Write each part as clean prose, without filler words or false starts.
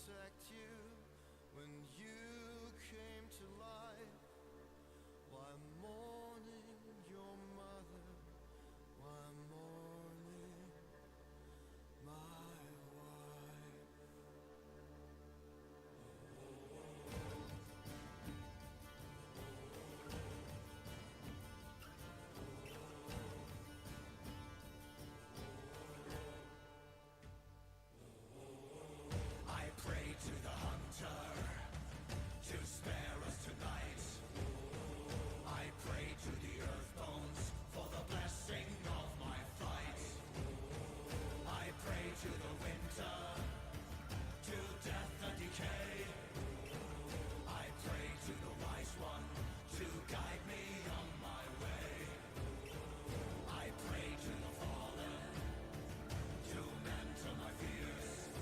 protect you when you came to life. Why mourning your mother? Why mourning my wife? I pray to the hunter to spare us tonight. I pray to the earth bones for the blessing of my fight. I pray to the winter, to death and decay. I pray to the wise one to guide me on my way. I pray to the fallen to mentor my fears.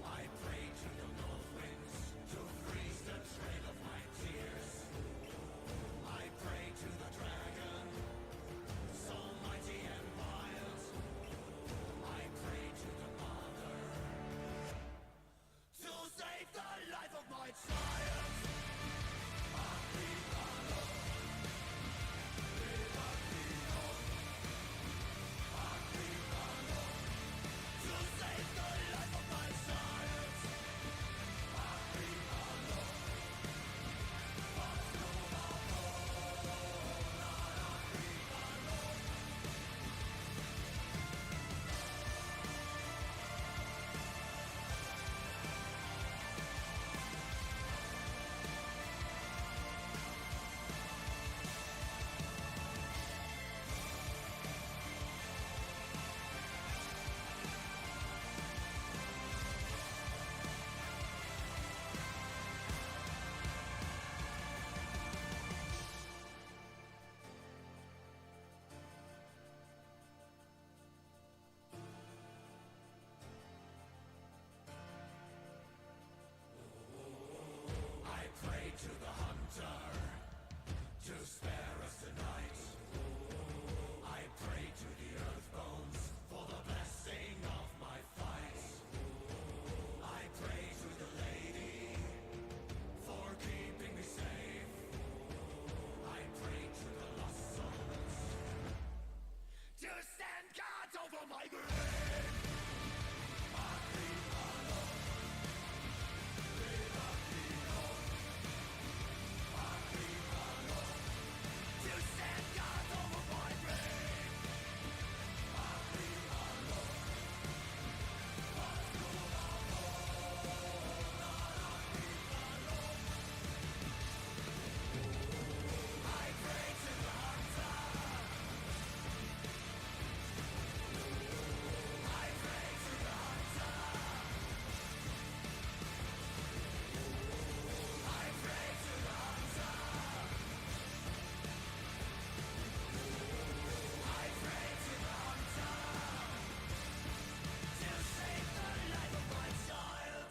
I pray to the north winds to freeze the trail of my tears. I pray to the dragon, so mighty and wild. I pray to the mother to save the life of my child. To save the life of my child. I pray to the hunter to spare us tonight. I pray to the earth bones for the blessing of my fight. I pray to the lady for keeping me safe. I pray to the lost souls to stand guard over my grave. To stand guard over my grave. I pray to the hunter. I pray to the hunter. I pray to the hunter. I pray to the hunter to save the life of my child.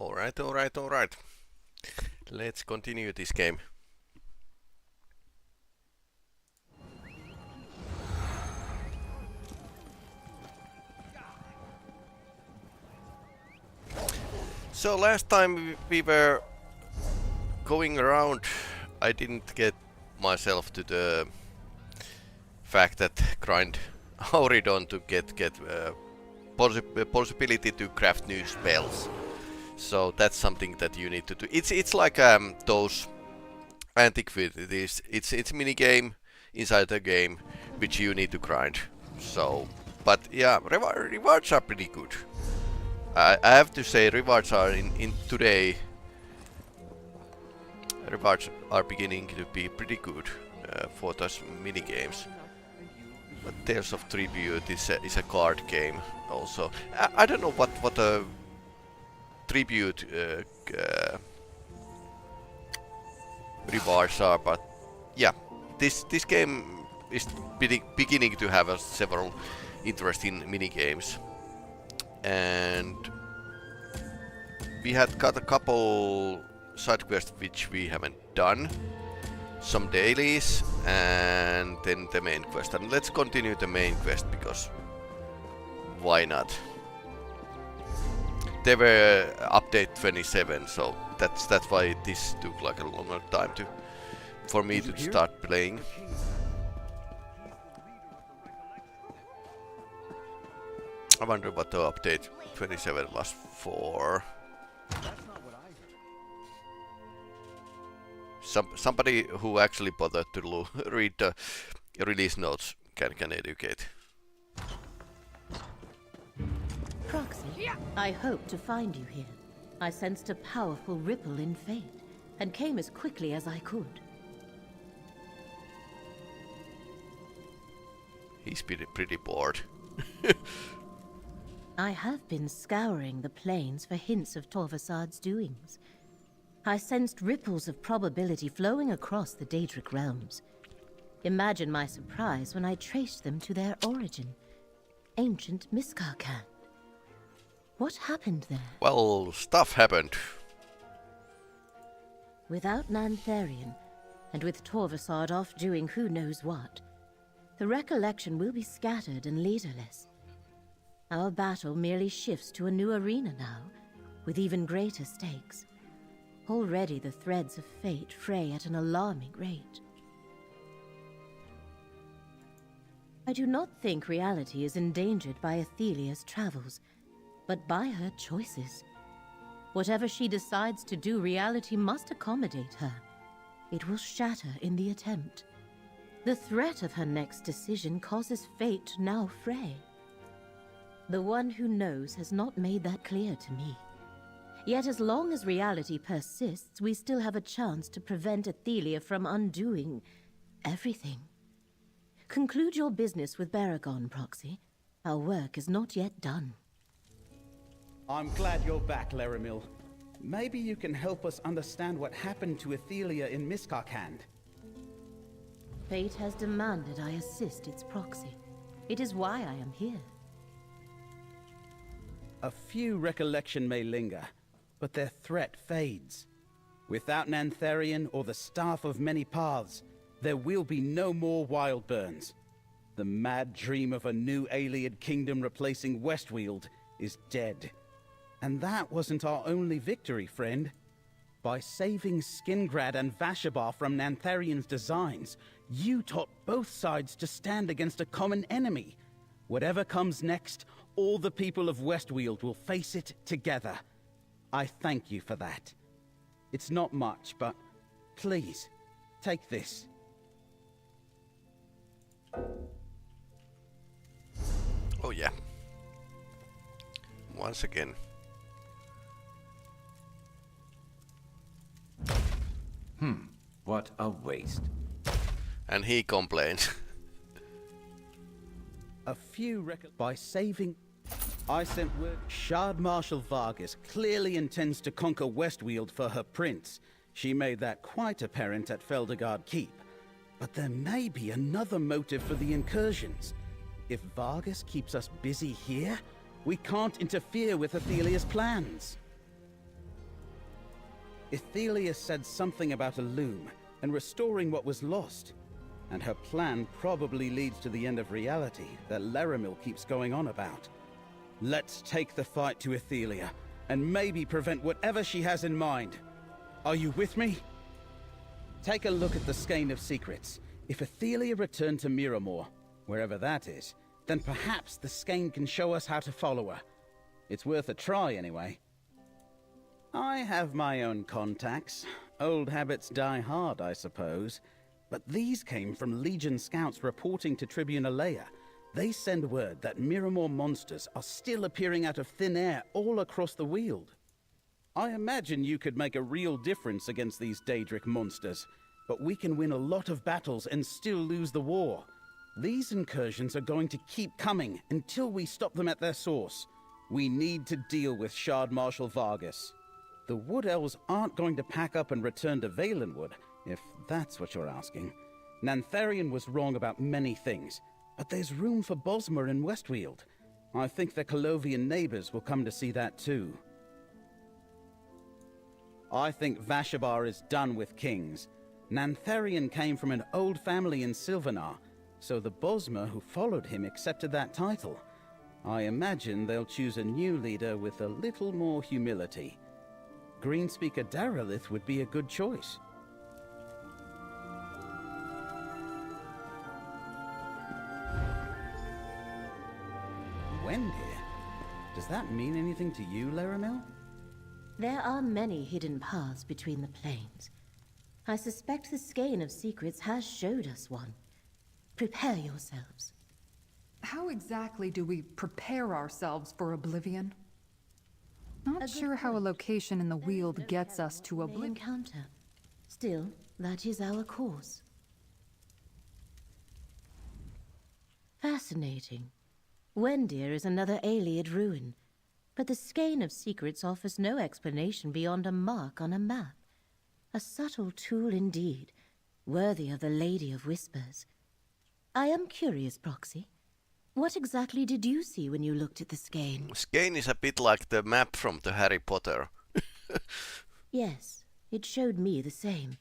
Alright. Let's continue this game. So last time we were going around, I didn't get myself to the fact that grind Auridon to get possibility to craft new spells. So that's something that you need to do. It's like those antiquities. It's a mini game inside the game which you need to grind. So, but yeah, rewards are pretty good. I have to say rewards are in today. Rewards are beginning to be pretty good for those mini games. But Tales of Tribute is a card game also. I don't know what a tribute rewards are, but yeah, this game is beginning to have several interesting mini games, and we had got a couple side quests which we haven't done. Some dailies and then the main quest. And let's continue the main quest because why not? They were update 27, so that's why this took like a longer time for me to start playing. I wonder what the update 27 was for. Somebody who actually bothered to read the release notes can educate. Proxy, I hoped to find you here. I sensed a powerful ripple in fate, and came as quickly as I could. He's pretty bored. I have been scouring the plains for hints of Torvasad's doings. I sensed ripples of probability flowing across the Daedric realms. Imagine my surprise when I traced them to their origin, ancient Miskarkan. What happened there? Well, stuff happened. Without Nantharian, and with Torvasad off doing who knows what, the recollection will be scattered and leaderless. Our battle merely shifts to a new arena now, with even greater stakes. Already the threads of fate fray at an alarming rate. I do not think reality is endangered by Athelia's travels, but by her choices. Whatever she decides to do, reality must accommodate her. It will shatter in the attempt. The threat of her next decision causes fate to now fray. The one who knows has not made that clear to me. Yet as long as reality persists, we still have a chance to prevent Athelia from undoing everything. Conclude your business with Baragon, Proxy. Our work is not yet done. I'm glad you're back, Laramil. Maybe you can help us understand what happened to Athelia in Miskarkand. Fate has demanded I assist its proxy. It is why I am here. A few recollection may linger, but their threat fades. Without Nantharian or the Staff of Many Paths, there will be no more Wildburns. The mad dream of a new Ayleid kingdom replacing Westweald is dead. And that wasn't our only victory, friend. By saving Skingrad and Vashabar from Nantharian's designs, you taught both sides to stand against a common enemy. Whatever comes next, all the people of Westweald will face it together. I thank you for that. It's not much, but please, take this. Oh yeah. Once again. What a waste. And he complains. A few by saving... I sent word... Shard Marshal Vargas clearly intends to conquer Westweald for her prince. She made that quite apparent at Feldegard Keep. But there may be another motive for the incursions. If Vargas keeps us busy here, we can't interfere with Athelia's plans. Athelia said something about a loom and restoring what was lost. And her plan probably leads to the end of reality that Laramil keeps going on about. Let's take the fight to Athelia, and maybe prevent whatever she has in mind. Are you with me? Take a look at the Skein of Secrets. If Athelia returned to Miramor, wherever that is, then perhaps the Skein can show us how to follow her. It's worth a try anyway. I have my own contacts. Old habits die hard, I suppose. But these came from Legion scouts reporting to Tribune Alea. They send word that Miramor monsters are still appearing out of thin air all across the Weald. I imagine you could make a real difference against these Daedric monsters, but we can win a lot of battles and still lose the war. These incursions are going to keep coming until we stop them at their source. We need to deal with Shard Marshal Vargas. The Wood Elves aren't going to pack up and return to Valenwood, if that's what you're asking. Nantharian was wrong about many things, but there's room for Bosmer in Westweald. I think the Colovian neighbors will come to see that too. I think Vashabar is done with kings. Nantharian came from an old family in Silvanar, so the Bosmer who followed him accepted that title. I imagine they'll choose a new leader with a little more humility. Greenspeaker Daralith would be a good choice. Wendir? Does that mean anything to you, Laramil? There are many hidden paths between the planes. I suspect the Skein of Secrets has showed us one. Prepare yourselves. How exactly do we prepare ourselves for oblivion? Not good sure how a point. location in the Weald gets us to May oblivion. encounter. Still, that is our course. Fascinating. Wendir is another Ayleid ruin, but the Skein of Secrets offers no explanation beyond a mark on a map. A subtle tool indeed, worthy of the Lady of Whispers. I am curious, Proxy. What exactly did you see when you looked at the Skein? Skein is a bit like the map from the Harry Potter. Yes, it showed me the same.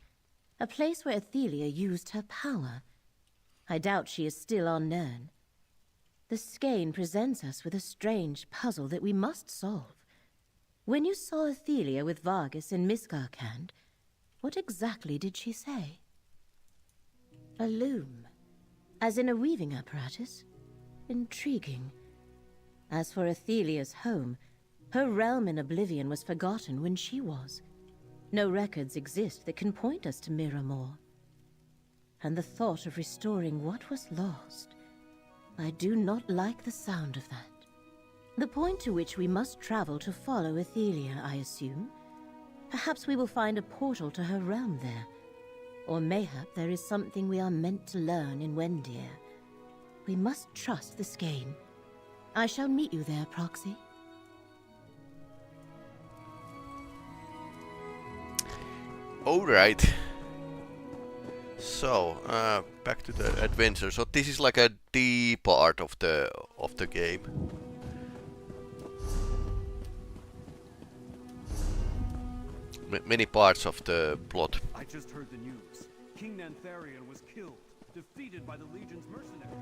A place where Athelia used her power. I doubt she is still on Nirn. The Skein presents us with a strange puzzle that we must solve. When you saw Athelia with Vargas in Miskarkand, what exactly did she say? A loom. As in a weaving apparatus? Intriguing. As for Athelia's home, her realm in Oblivion was forgotten when she was. No records exist that can point us to Miramor. And the thought of restoring what was lost, I do not like the sound of that. The point to which we must travel to follow Athelia, I assume. Perhaps we will find a portal to her realm there. Or mayhap there is something we are meant to learn in Wendir. We must trust the Skein. I shall meet you there, Proxy. Alright. So, back to the adventure. So this is like a D part of the game. Many parts of the plot. I just heard the news. King Nantharian was killed, defeated by the Legion's mercenaries.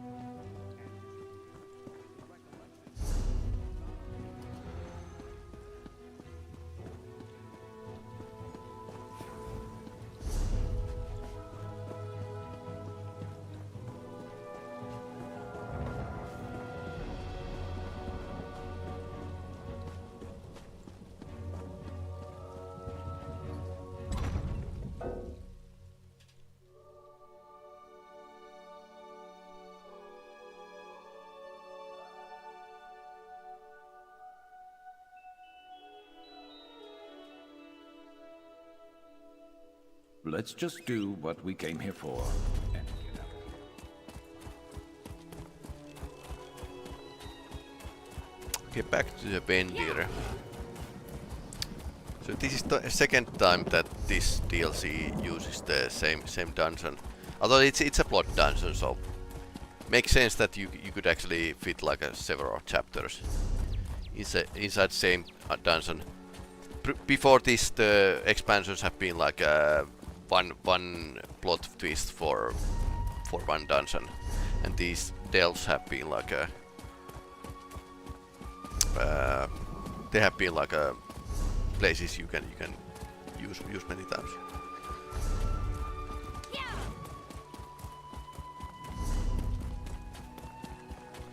Let's just do what we came here for. And get out. Okay, back to the Wendir. So this is the second time that this DLC uses the same dungeon. Although it's a plot dungeon, so makes sense that you could actually fit like several chapters inside same dungeon. Before this, the expansions have been like one plot twist for one dungeon, and these delves have been like they have been like places you can use many times.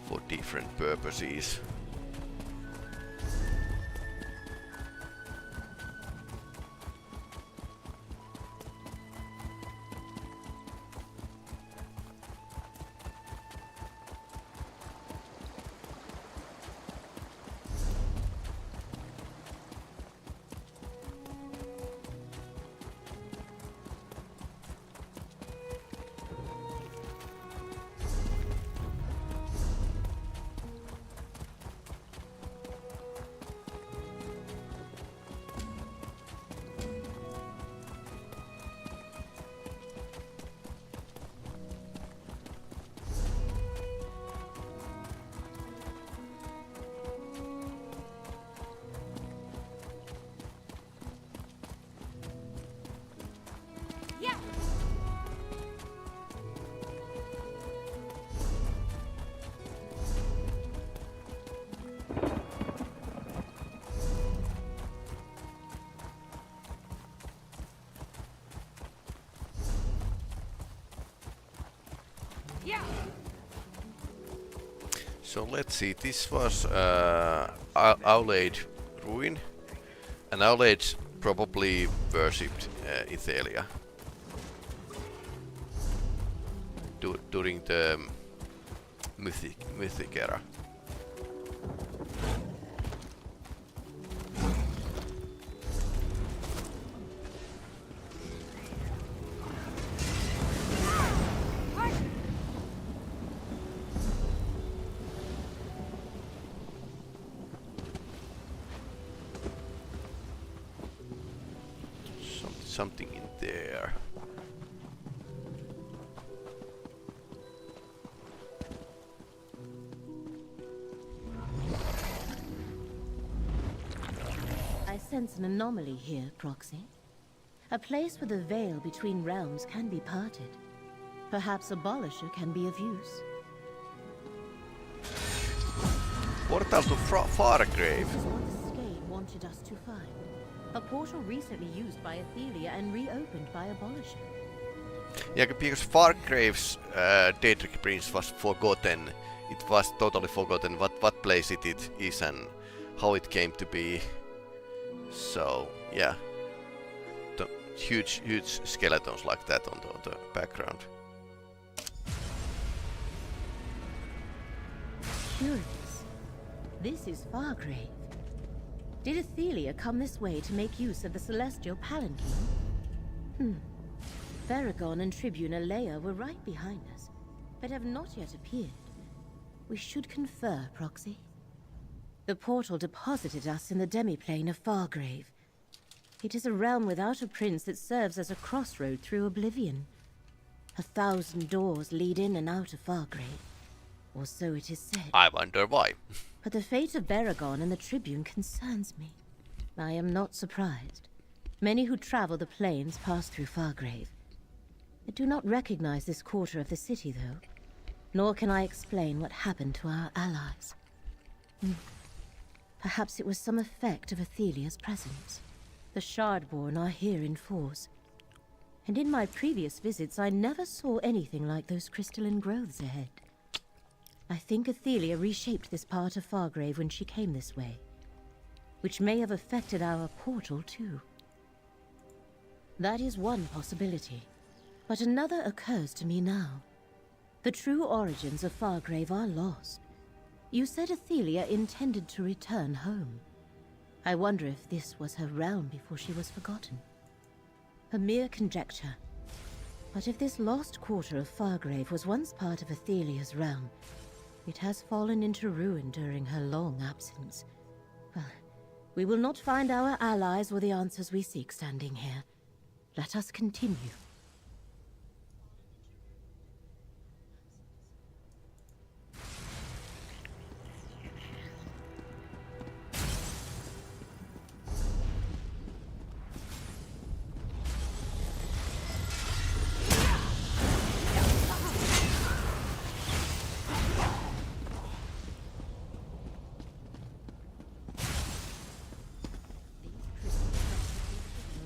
For different purposes. So let's see, this was Aulade ruin, and Aulade probably worshipped Ithelia during the mythic era. Something in there. I sense an anomaly here, Proxy. A place where the veil between realms can be parted. Perhaps Abolisher can be of use. Portal to Fargrave. This is what the Scade wanted us to find. A portal recently used by Athelia and reopened by Abolisher. Yeah, because Fargrave's Daedric Prince was forgotten. It was totally forgotten what place it is and how it came to be. So, yeah. The huge skeletons like that on the background. Curious. This is Fargrave. Did Athelia come this way to make use of the celestial palanquin? Varagon and Tribune Alea were right behind us, but have not yet appeared. We should confer, Proxy. The portal deposited us in the demiplane of Fargrave. It is a realm without a prince that serves as a crossroad through oblivion. 1,000 doors lead in and out of Fargrave, or so it is said. I wonder why. But the fate of Varagon and the Tribune concerns me. I am not surprised. Many who travel the plains pass through Fargrave. I do not recognize this quarter of the city, though. Nor can I explain what happened to our allies. Perhaps it was some effect of Athelia's presence. The Shardborn are here in force. And in my previous visits, I never saw anything like those crystalline growths ahead. I think Athelia reshaped this part of Fargrave when she came this way, which may have affected our portal too. That is one possibility, but another occurs to me now. The true origins of Fargrave are lost. You said Athelia intended to return home. I wonder if this was her realm before she was forgotten. A mere conjecture. But if this lost quarter of Fargrave was once part of Athelia's realm, it has fallen into ruin during her long absence. Well, we will not find our allies or the answers we seek standing here. Let us continue.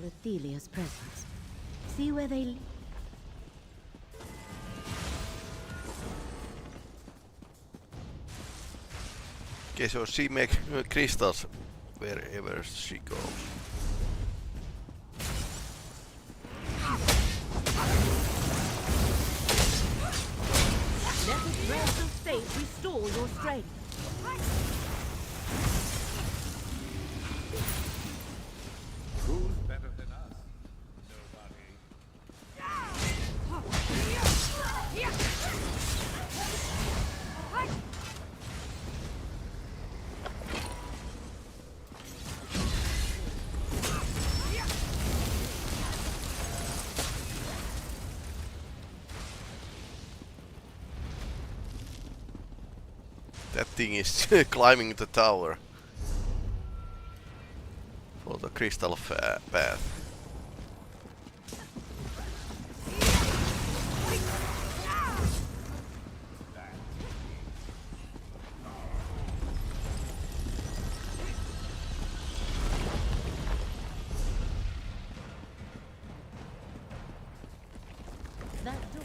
Athelia's presence. See where they lead. Okay, so she makes crystals wherever she goes. Let the threads of fate restore your strength. Who's better than us? Nobody. That thing is climbing the tower for the crystal path. That door.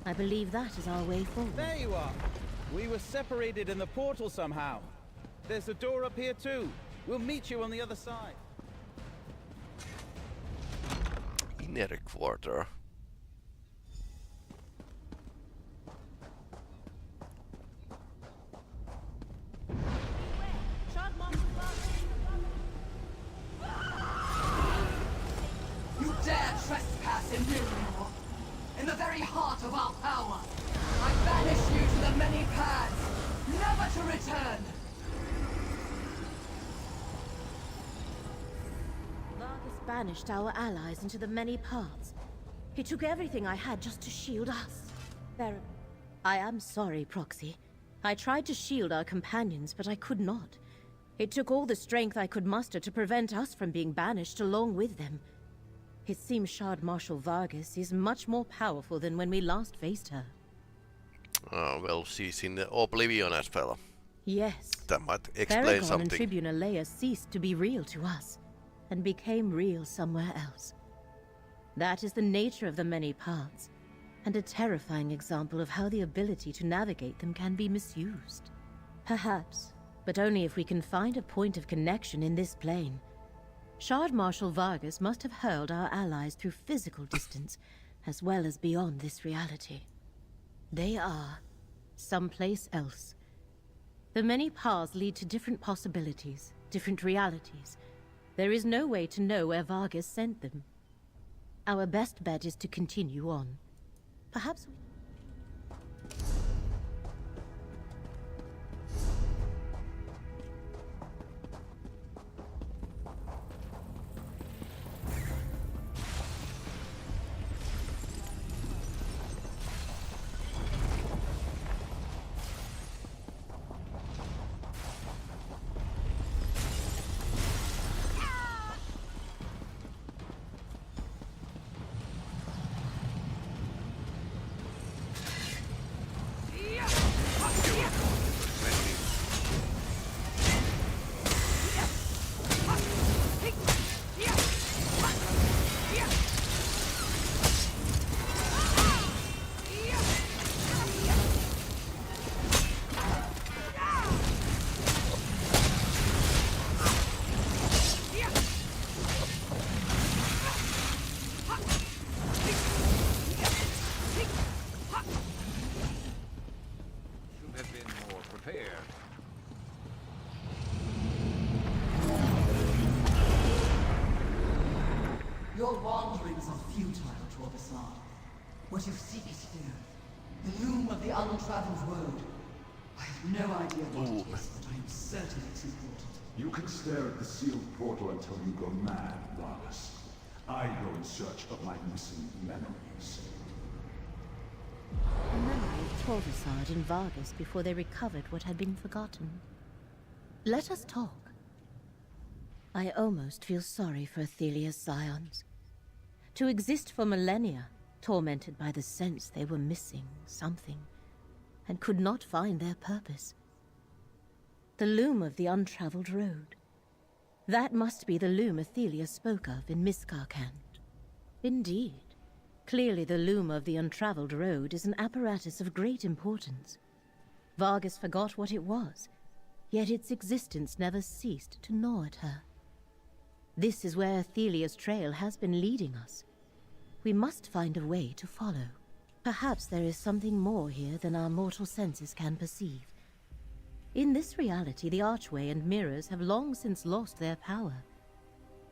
I believe that is our way forward. There you are. We were separated in the portal somehow. There's a door up here too. We'll meet you on the other side. Inner quarter. You dare trespass in Miriam, in the very heart of our power. I banish you to the many paths, never to return. Vargas banished our allies into the many paths. He took everything I had just to shield us. I am sorry, Proxy. I tried to shield our companions, but I could not. It took all the strength I could muster to prevent us from being banished along with them. It seems Shard Marshal Vargas is much more powerful than when we last faced her. Oh, well, she's in the Oblivion as well. Yes. That might explain Theragon and something. Tribune Leia ceased to be real to us, and became real somewhere else. That is the nature of the many paths, and a terrifying example of how the ability to navigate them can be misused. Perhaps, but only if we can find a point of connection in this plane. Shard Marshal Vargas must have hurled our allies through physical distance, as well as beyond this reality. They are someplace else. The many paths lead to different possibilities, different realities. There is no way to know where Vargas sent them. Our best bet is to continue on. Perhaps we... Your wanderings are futile, Torvasad. What you seek is fear. The loom of the untraveled road. I have no idea what it is, but I am certain it's important. You can stare at the sealed portal until you go mad, Vargas. I go in search of my missing memories. The memory of Torvasad and Vargas before they recovered what had been forgotten. Let us talk. I almost feel sorry for Athelia's scions. To exist for millennia, tormented by the sense they were missing something, and could not find their purpose. The loom of the untraveled road. That must be the loom Athelia spoke of in Miskarkand. Indeed. Clearly the loom of the untraveled road is an apparatus of great importance. Vargas forgot what it was, yet its existence never ceased to gnaw at her. This is where Athelia's trail has been leading us. We must find a way to follow. Perhaps there is something more here than our mortal senses can perceive. In this reality, the archway and mirrors have long since lost their power.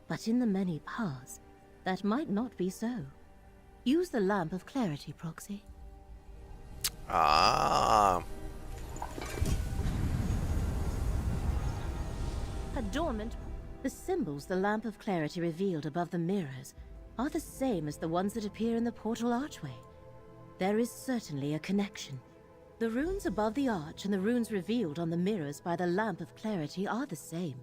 But in the many paths, that might not be so. Use the lamp of clarity, Proxy. Ah. A dormant... The symbols the lamp of clarity revealed above the mirrors are the same as the ones that appear in the portal archway. There is certainly a connection. The runes above the arch and the runes revealed on the mirrors by the lamp of clarity are the same.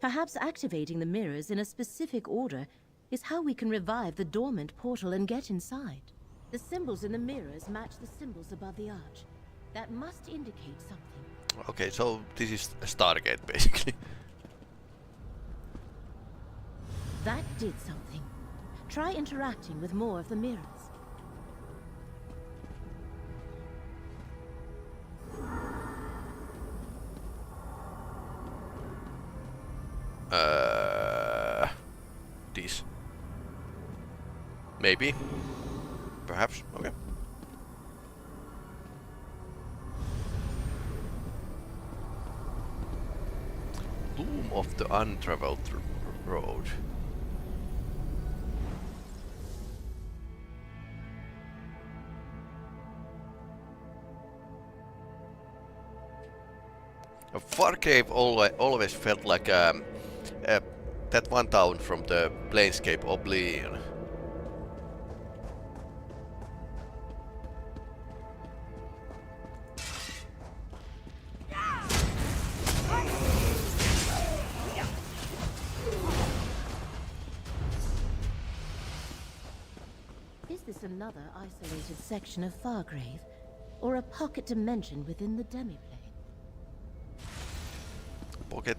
Perhaps activating the mirrors in a specific order is how we can revive the dormant portal and get inside. The symbols in the mirrors match the symbols above the arch. That must indicate something. Okay, so this is a Stargate basically. That did something. Try interacting with more of the mirrors. This. Maybe. Perhaps. Okay. Loom of the untraveled road. A far cave always felt like that one town from the Planescape Oblivion. Is this another isolated section of Fargrave, or a pocket dimension within the demiplane? Pocket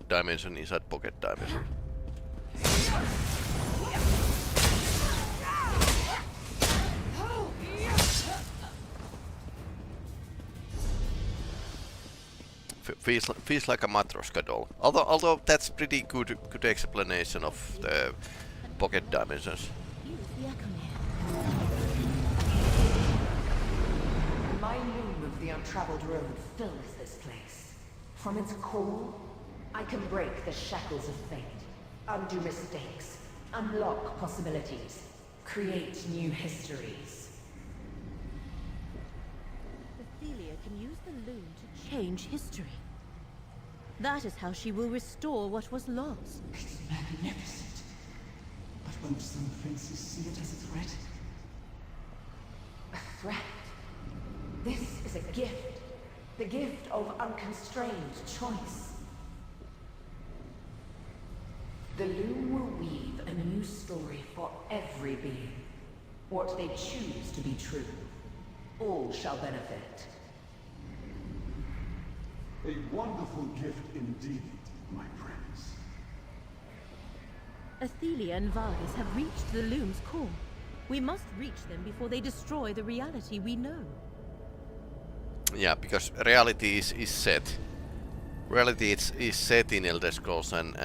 dimension inside pocket dimension. Feels like a Matroska doll. Although that's pretty good explanation of the pocket dimensions. Use the echo here. My loom of the untraveled road fills this place. From its core, I can break the shackles of fate, undo mistakes, unlock possibilities, create new histories. Ophelia can use the loom to change history. That is how she will restore what was lost. It's magnificent. But won't some princes see it as a threat? A threat? This is a gift. The gift of unconstrained choice. The loom will weave a new story for every being. What they choose to be true. All shall benefit. A wonderful gift indeed, my prince. Athelia and Vargas have reached the loom's core. We must reach them before they destroy the reality we know. Yeah, because reality is set. Reality is set in Elder Scrolls, and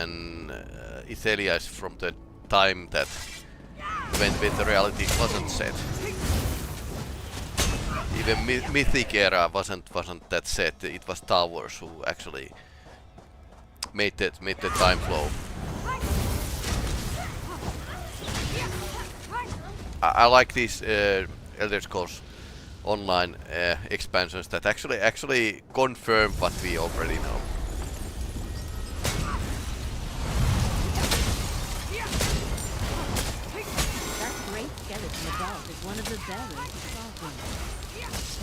Athelia is from the time that when the reality wasn't set. Even Mythic era wasn't that set. It was Towers who actually made the time flow. I like these Elder Scrolls Online expansions that actually confirm what we already know. That great skeleton above is one of the bearers of Fargrave.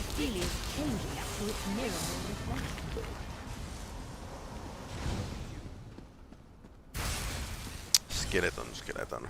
Athelia's changes to its mirror reflection. Skeleton.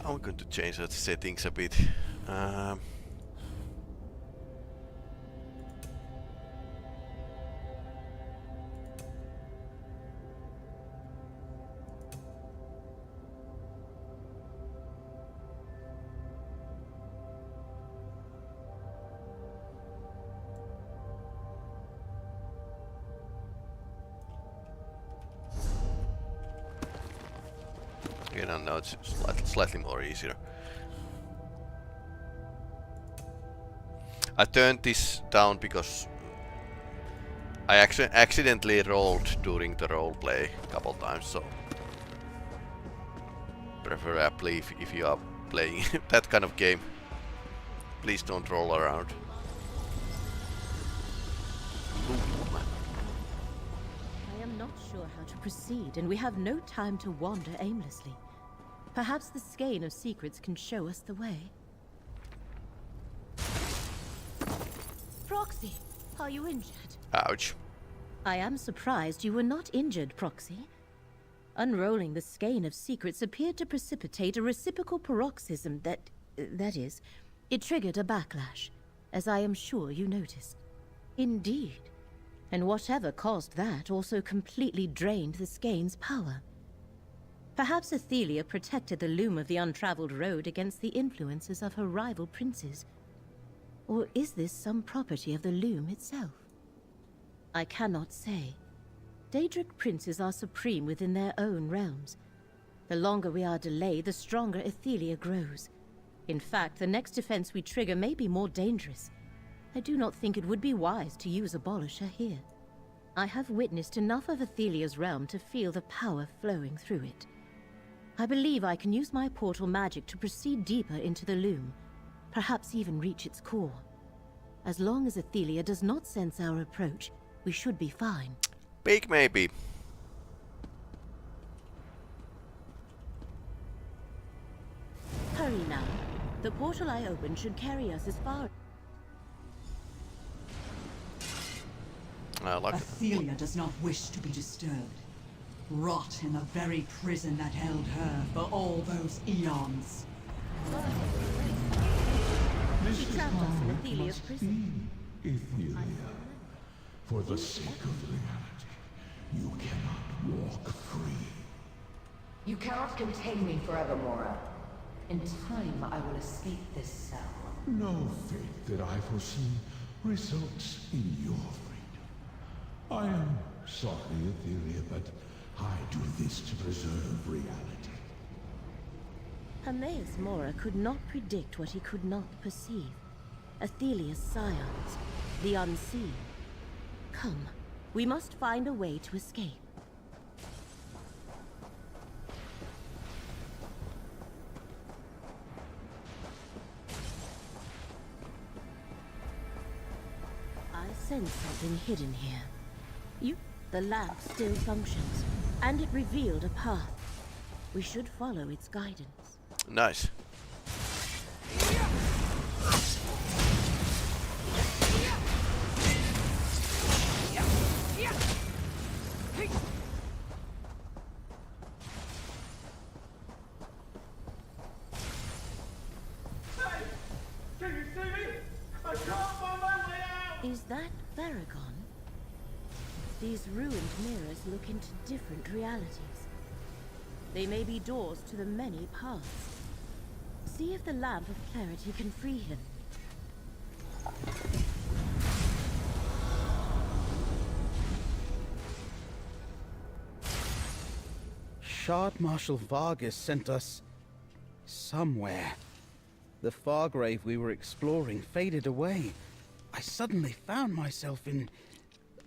I'm going to change the settings a bit. You know, now it's slightly more easier. I turned this down because I actually accidentally rolled during the roleplay a couple times, so preferably if you are playing that kind of game, please don't roll around. Boom. I am not sure how to proceed, and we have no time to wander aimlessly. Perhaps the skein of secrets can show us the way. Proxy, are you injured? Ouch. I am surprised you were not injured, Proxy. Unrolling the skein of secrets appeared to precipitate a reciprocal paroxysm that is, it triggered a backlash, as I am sure you noticed. Indeed. And whatever caused that also completely drained the skein's power. Perhaps Athelia protected the loom of the untraveled road against the influences of her rival princes. Or is this some property of the loom itself? I cannot say. Daedric princes are supreme within their own realms. The longer we are delayed, the stronger Athelia grows. In fact, the next defense we trigger may be more dangerous. I do not think it would be wise to use Abolisher here. I have witnessed enough of Athelia's realm to feel the power flowing through it. I believe I can use my portal magic to proceed deeper into the loom, perhaps even reach its core. As long as Athelia does not sense our approach, we should be fine. Big maybe. Hurry now. The portal I opened should carry us as far. Like Athelia does not wish to be disturbed. Rot in the very prison that held her for all those eons. She trapped us in Athelia's prison. Athelia, for the sake of reality, you cannot walk free. You cannot contain me forever, Mora. In time, I will escape this cell. No fate that I foresee results in your freedom. I am sorry, Athelia, but I do this to preserve reality. Hermaeus Mora could not predict what he could not perceive. Athelia's scions, the unseen. Come, we must find a way to escape. I sense something hidden here. The lamp still functions, and it revealed a path. We should follow its guidance. nice. Is that Varagon? These ruined mirrors look into different realities. They may be doors to the many paths. See if the lamp of clarity can free him. Shard Marshal Vargas sent us somewhere. The Fargrave we were exploring faded away. I suddenly found myself in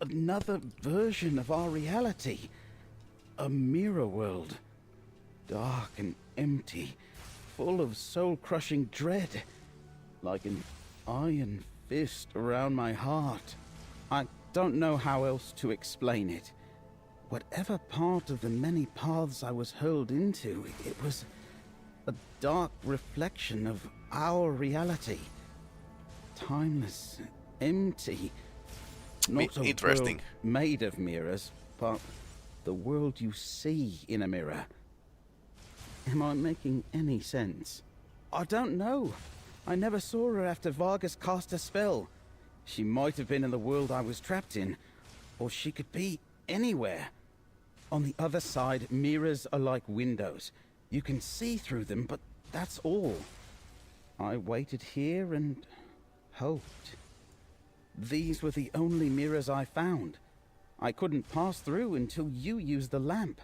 another version of our reality. A mirror world. Dark and empty, full of soul-crushing dread. Like an iron fist around my heart. I don't know how else to explain it. Whatever part of the many paths I was hurled into, it was a dark reflection of our reality. Timeless, empty. Not a interesting. world made of mirrors, but the world you see in a mirror. Am I making any sense? I don't know. I never saw her after Vargas cast a spell. She might have been in the world I was trapped in, or she could be anywhere. On the other side, mirrors are like windows. You can see through them, but that's all. I waited here and hoped. These were the only mirrors I found. I couldn't pass through until you used the lamp.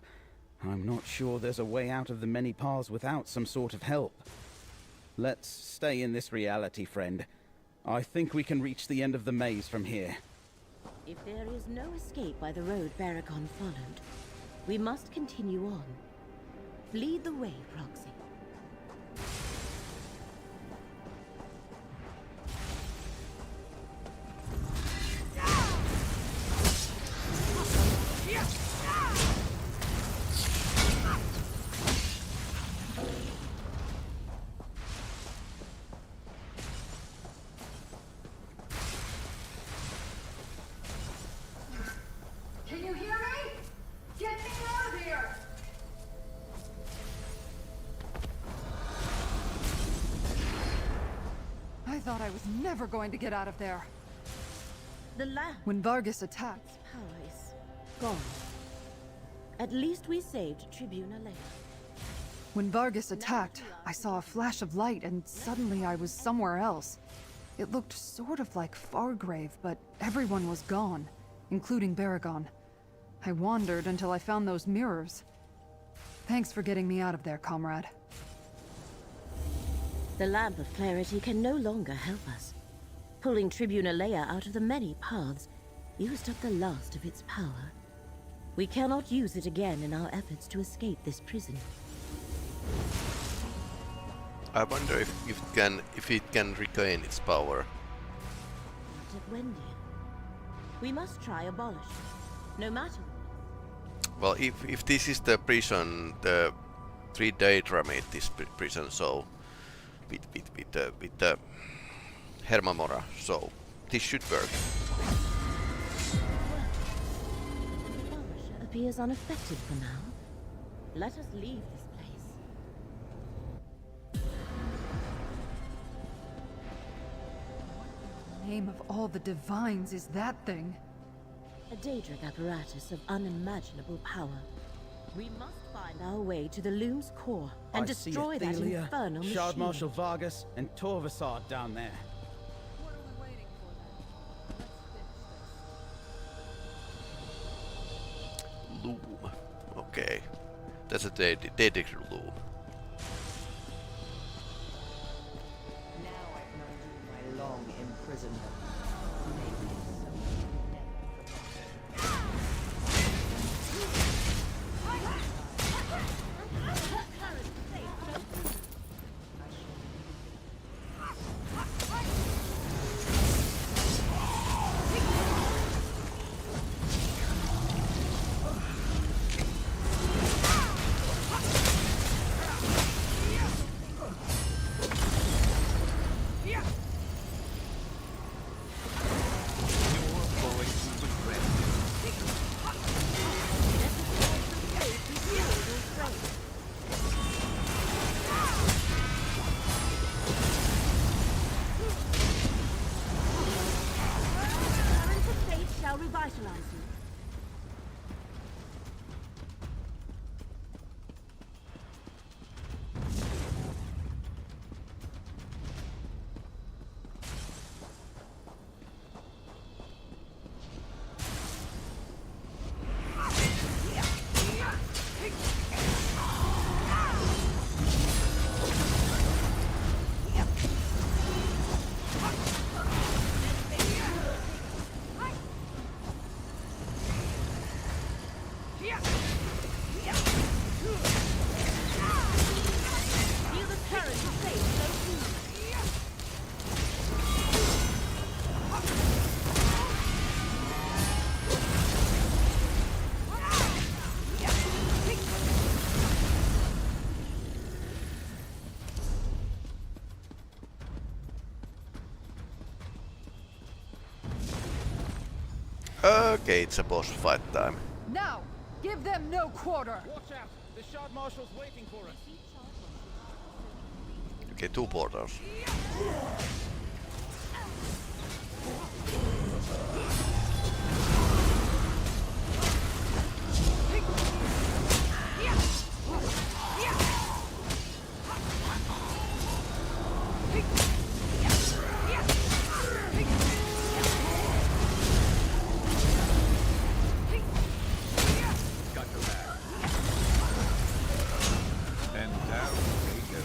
I'm not sure there's a way out of the many paths without some sort of help. Let's stay in this reality, friend. I think we can reach the end of the maze from here. If there is no escape by the road Baragon followed, we must continue on. Lead the way, Proxy. Can you hear me? Get me out of here! I thought I was never going to get out of there. The lamp When Vargas attacked, power is gone. At least we saved Tribuna Leia. When Vargas attacked, I saw a flash of light and suddenly I was somewhere else. It looked sort of like Fargrave, but everyone was gone, including Baragon. I wandered until I found those mirrors. Thanks for getting me out of there, comrade. The Lamp of Clarity can no longer help us. Pulling Tribuna Leia out of the many paths used up the last of its power. We cannot use it again in our efforts to escape this prison. I wonder if it can regain its power. Not at Wendian. We must try abolish it, no matter what. Well, if this is the prison, the 3-day Dramate, this prison, so with the Hermamora, so this should work. Abolish appears unaffected for now. Let us leave this place. Name of all the divines is that thing? A Daedric apparatus of unimaginable power. We must find our way to the Loom's core and destroy that infernal machine. Shard Marshal Vargas, and Torvasar down there. What are we waiting for then? Let's finish this. Loom. Okay. That's a Daedric loom. Now I can undo my long imprisonment. Revitalize you. Okay, it's a boss fight time. Now, give them no quarter. Watch out! The Shard Marshal's waiting for us. Okay, 2 portals. Got your back. And down we go.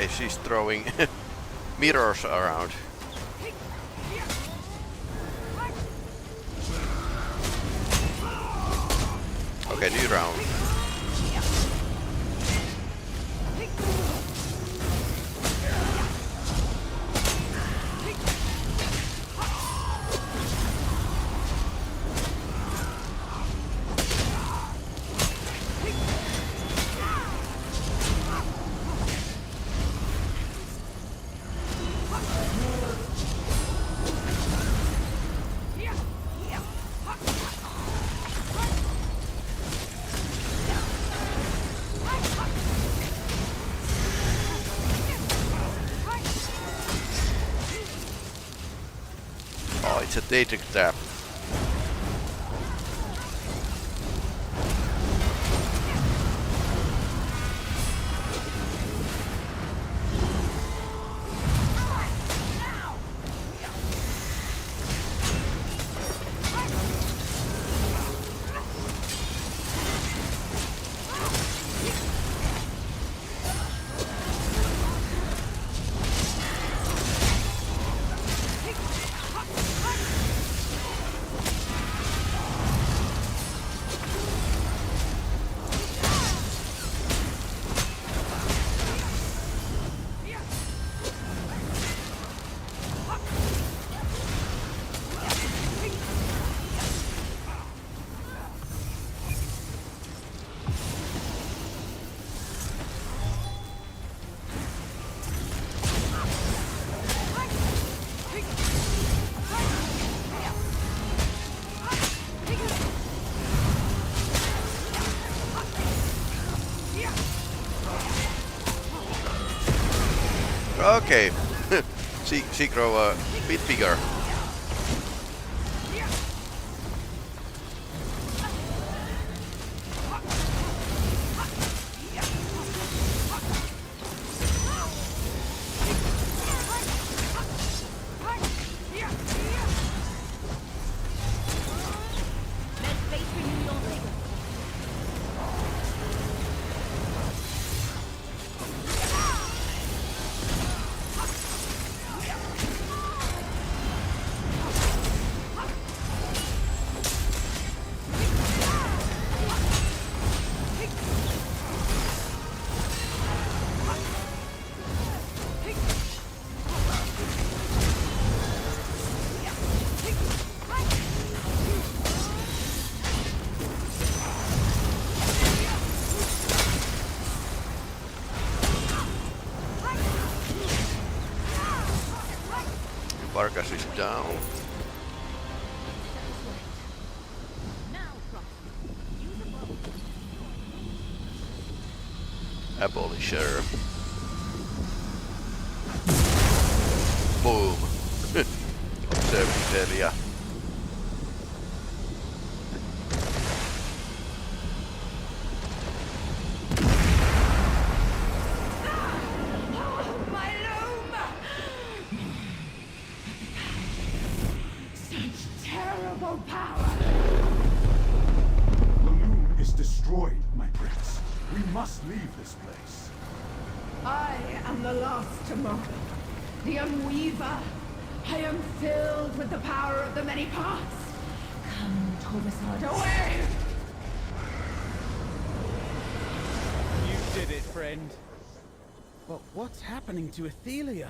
Okay, she's throwing mirrors around. Okay, new round. Oh, it's a Daedric trap. Okay, she grow a bit bigger. Vargas is down. Abolisher. Boom. Observing Delia. I am the last tomorrow, the Unweaver. I am filled with the power of the many parts. Come, Torbasad, away! You did it, friend. But what's happening to Athelia?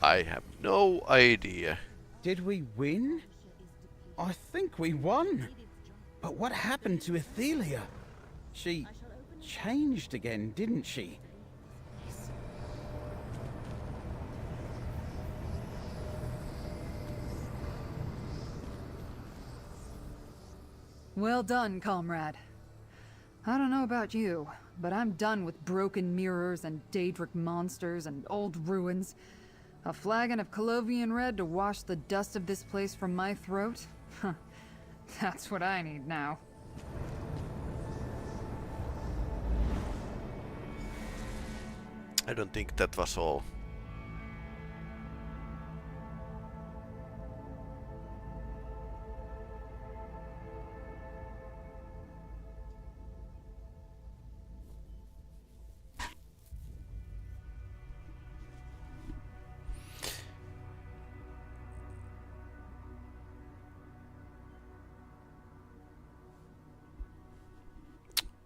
I have no idea. Did we win? I think we won. But what happened to Athelia? She changed again, didn't she? Well done, comrade. I don't know about you, but I'm done with broken mirrors and Daedric monsters and old ruins. A flagon of Colovian red to wash the dust of this place from my throat? Huh. That's what I need now. I don't think that was all.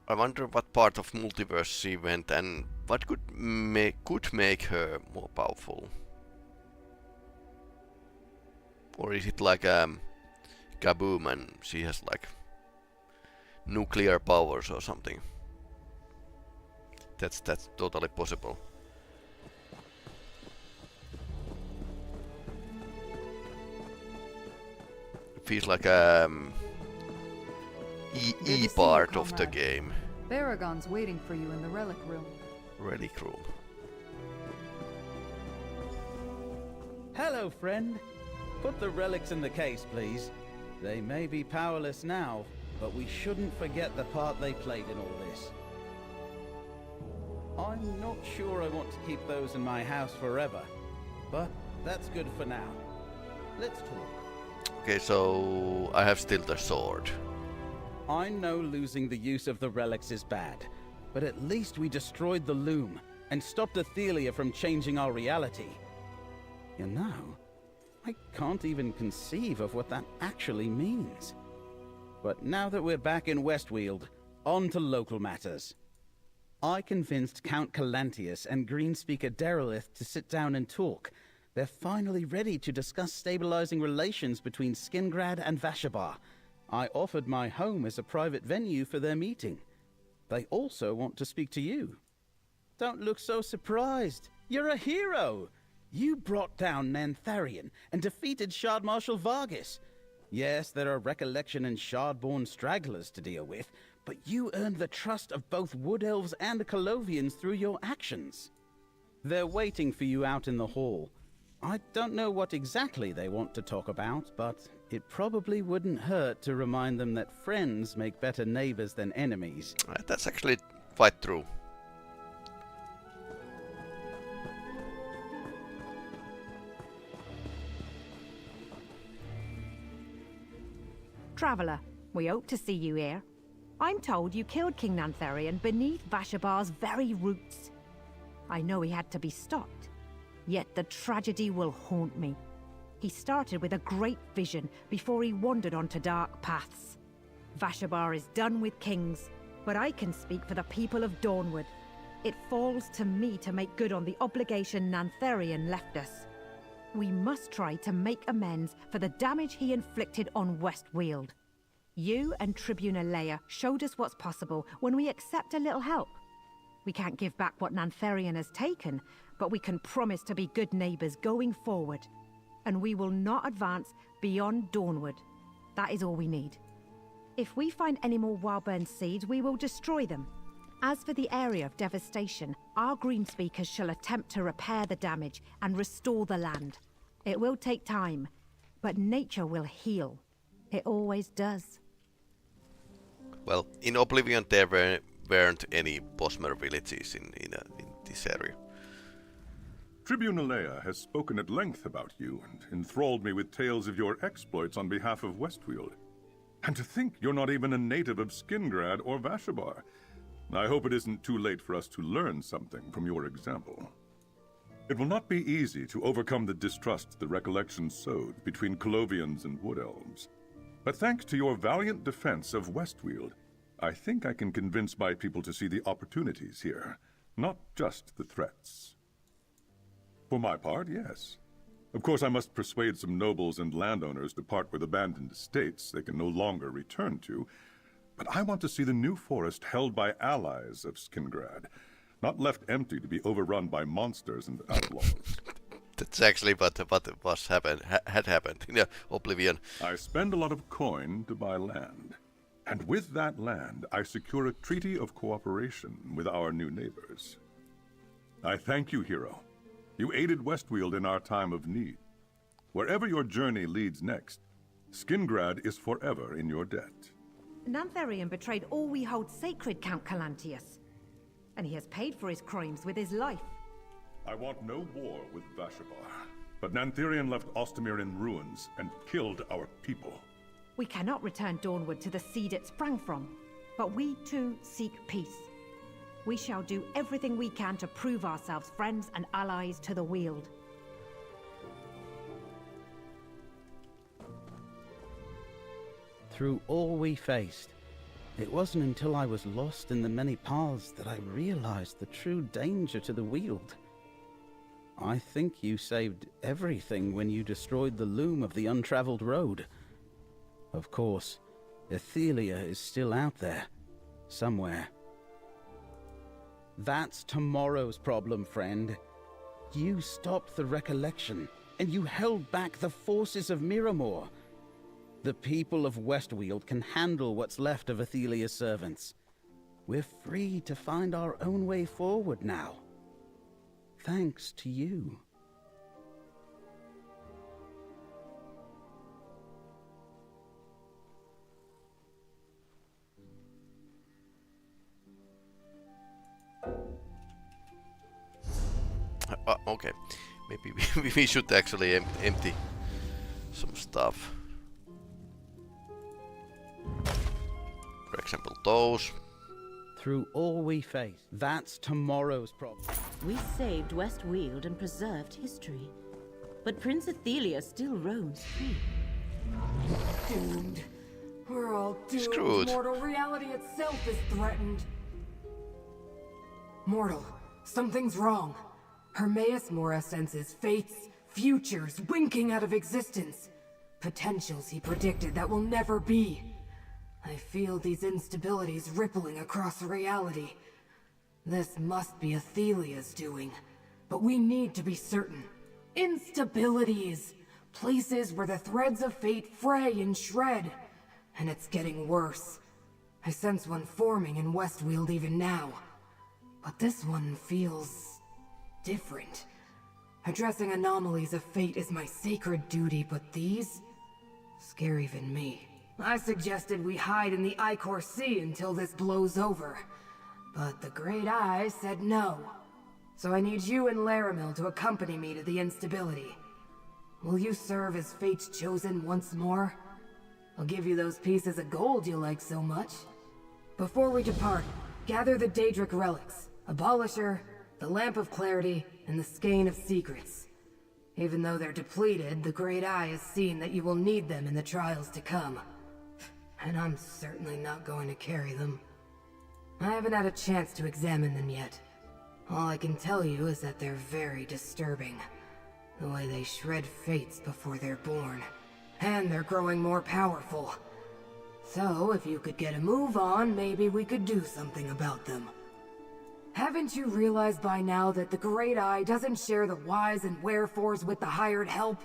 I wonder what part of multiverse she went and what could make her more powerful. Or is it like kaboom and she has like nuclear powers or something? That's totally possible. Feels like E part of the game. Baragon's waiting for you in the relic room. Relic room. Hello, friend. Put the relics in the case, please. They may be powerless now, but we shouldn't forget the part they played in all this. I'm not sure I want to keep those in my house forever, but that's good for now. Let's talk. Okay, so I have still the sword. I know losing the use of the relics is bad, but at least we destroyed the loom and stopped Athelia from changing our reality. You know, I can't even conceive of what that actually means. But now that we're back in Westweald, on to local matters. I convinced Count Calantius and Greenspeaker Derelith to sit down and talk. They're finally ready to discuss stabilizing relations between Skingrad and Vashabar. I offered my home as a private venue for their meeting. They also want to speak to you. Don't look so surprised. You're a hero! You brought down Nantharion and defeated Shard Marshal Vargas. Yes, there are Recollection and Shard-born stragglers to deal with, but you earned the trust of both Wood Elves and Colovians through your actions. They're waiting for you out in the hall. I don't know what exactly they want to talk about, but it probably wouldn't hurt to remind them that friends make better neighbors than enemies. That's actually quite true. Traveller, we hope to see you here. I'm told you killed King Nantharion beneath Vashabar's very roots. I know he had to be stopped, yet the tragedy will haunt me. He started with a great vision before he wandered onto dark paths. Vashabar is done with kings, but I can speak for the people of Dawnwood. It falls to me to make good on the obligation Nantharion left us. We must try to make amends for the damage he inflicted on Westweald. You and Tribune Leia showed us what's possible when we accept a little help. We can't give back what Nantharion has taken, but we can promise to be good neighbours going forward. And we will not advance beyond Dawnwood. That is all we need. If we find any more Wildburn seeds, we will destroy them. As for the area of devastation, our Greenspeakers shall attempt to repair the damage and restore the land. It will take time, but nature will heal. It always does. Well, in Oblivion there weren't any Bosmer villages in this area. Tribune Leia has spoken at length about you and enthralled me with tales of your exploits on behalf of Westweald. And to think you're not even a native of Skingrad or Vashabar. I hope it isn't too late for us to learn something from your example. It will not be easy to overcome the distrust the Recollection sowed between Colovians and Wood Elves. But thanks to your valiant defense of Westweald, I think I can convince my people to see the opportunities here, not just the threats. For my part, yes. Of course, I must persuade some nobles and landowners to part with abandoned estates they can no longer return to, but I want to see the new forest held by allies of Skingrad, not left empty to be overrun by monsters and outlaws. That's actually what had happened in Oblivion. I spend a lot of coin to buy land, and with that land, I secure a treaty of cooperation with our new neighbors. I thank you, hero. You aided Westweald in our time of need. Wherever your journey leads next, Skingrad is forever in your debt. Nantharion betrayed all we hold sacred, Count Calantius. And he has paid for his crimes with his life. I want no war with Vashabar, but Nantharion left Ostamir in ruins and killed our people. We cannot return Dawnwood to the seed it sprang from, but we too seek peace. We shall do everything we can to prove ourselves friends and allies to the Weald. Through all we faced, It wasn't until I was lost in the many paths that I realized the true danger to the Weald. I think you saved everything when you destroyed the loom of the untraveled road. Of course, Athelia is still out there, somewhere. That's tomorrow's problem, friend. You stopped the recollection, and you held back the forces of Miramor. The people of Westweald can handle what's left of Athelia's servants. We're free to find our own way forward now. Thanks to you. Okay, maybe we should actually empty some stuff. For example, those. Through all we face, that's tomorrow's problem. We saved Westweald and preserved history. But Prince Athelia still roams free. Doomed. We're all doomed. Screwed. Mortal reality itself is threatened. Mortal, something's wrong. Hermaeus Mora senses fates, futures winking out of existence. Potentials he predicted that will never be. I feel these instabilities rippling across reality. This must be Athelia's doing, but we need to be certain. Instabilities! Places where the threads of fate fray and shred. And it's getting worse. I sense one forming in Westweald even now. But this one feels different. Addressing anomalies of fate is my sacred duty, but these scare even me. I suggested we hide in the Icor Sea until this blows over. But the Great Eye said no. So I need you and Laramil to accompany me to the instability. Will you serve as Fate's chosen once more? I'll give you those pieces of gold you like so much. Before we depart, gather the Daedric relics, Abolisher, the Lamp of Clarity, and the Skein of Secrets. Even though they're depleted, the Great Eye has seen that you will need them in the trials to come. And I'm certainly not going to carry them. I haven't had a chance to examine them yet. All I can tell you is that they're very disturbing. The way they shred fates before they're born. And they're growing more powerful. So, if you could get a move on, maybe we could do something about them. Haven't you realized by now that the Great Eye doesn't share the whys and wherefores with the hired help?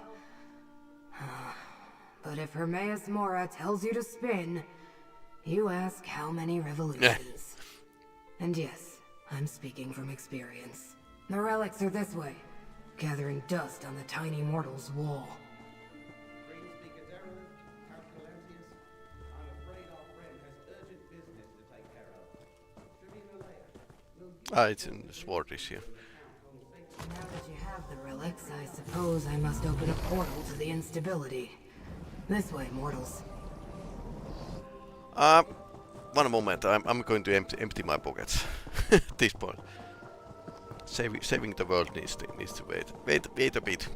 But if Hermaeus Mora tells you to spin, you ask how many revolutions. And yes, I'm speaking from experience. The relics are this way, gathering dust on the tiny mortal's wall. It's in the sword issue. Now that you have the relics, I suppose I must open a portal to the instability. This way, mortals. One moment. I'm going to empty my pockets. At this point, saving the world needs to wait a bit.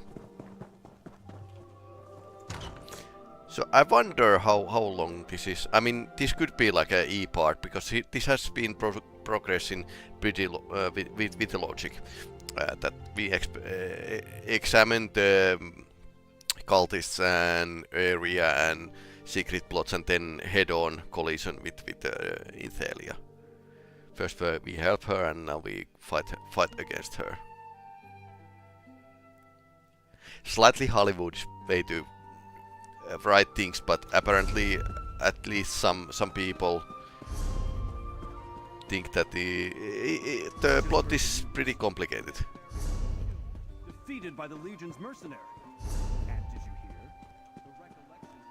So I wonder how long this is. I mean, this could be like a E part because this has been progressing pretty with the logic that we examined the cultists and area and secret plots, and then head-on collision with Athelia. First we help her, and now we fight against her. Slightly Hollywood way to write things, but apparently at least some people think that the plot is pretty complicated. Defeated by the Legion's mercenary. And did you hear? The recollection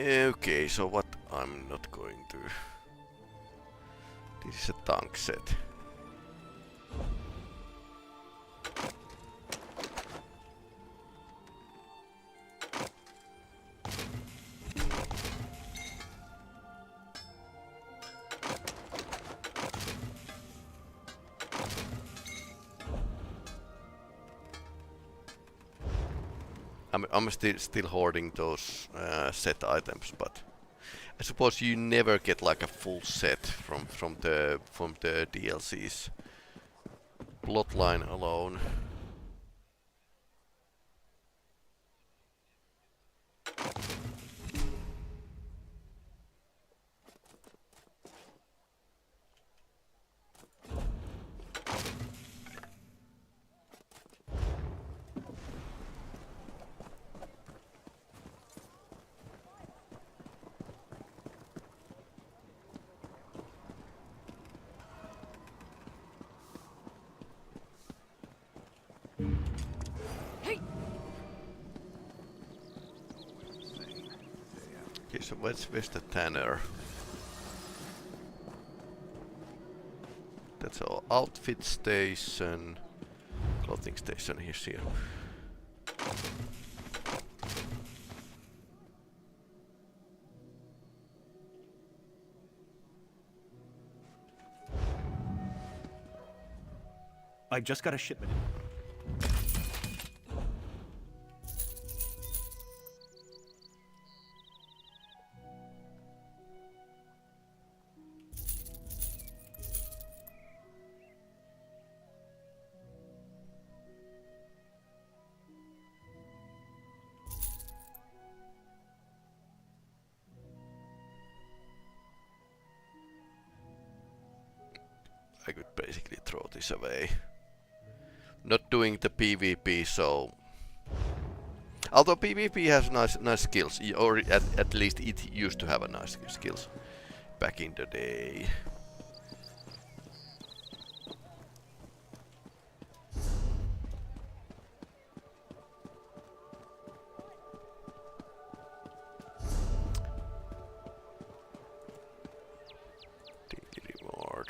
Okay, so what I'm not going to... This is a tank set. I'm still hoarding those set items, but I suppose you never get like a full set from the DLCs. Plotline alone. Okay, so where's the tanner? That's our outfit station, clothing station. Here's here. I just got a shipment. I could basically throw this away. Not doing the PvP, so although PvP has nice skills, or at least it used to have a nice skills back in the day. Daily reward.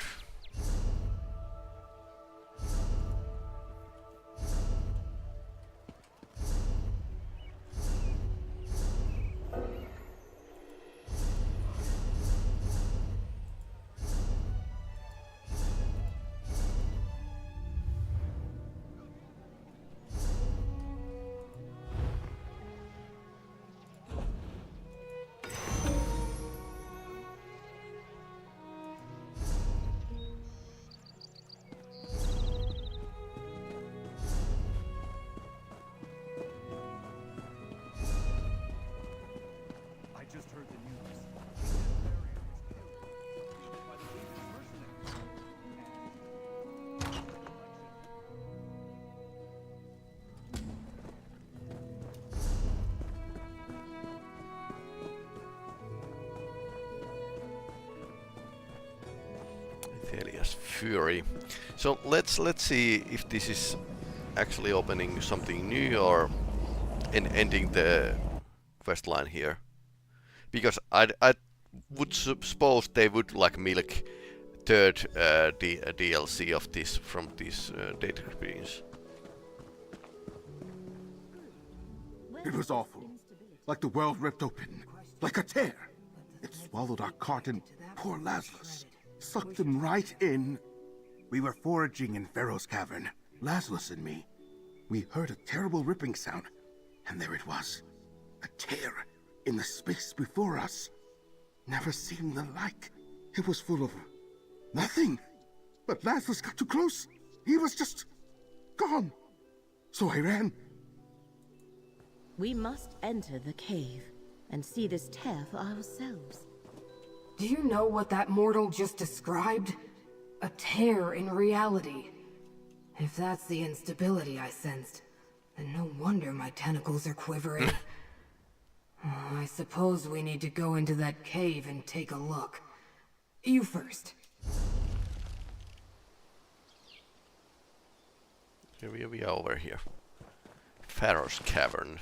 Elias Fury. So let's see if this is actually opening something new or ending the quest line here. Because I would suppose they would like milk third DLC of this from this data experience. It was awful. Like the world ripped open. Like a tear. It swallowed our cart and poor Lazarus. Sucked him right in. We were foraging in Pharaoh's cavern, Lazarus and me. We heard a terrible ripping sound, and there it was. A tear in the space before us. Never seen the like. It was full of nothing. But Lazarus got too close. He was just gone. So I ran. We must enter the cave and see this tear for ourselves. Do you know what that mortal just described? A tear in reality. If that's the instability I sensed, then no wonder my tentacles are quivering. I suppose we need to go into that cave and take a look. You first. Here we are over here. Pharaoh's cavern.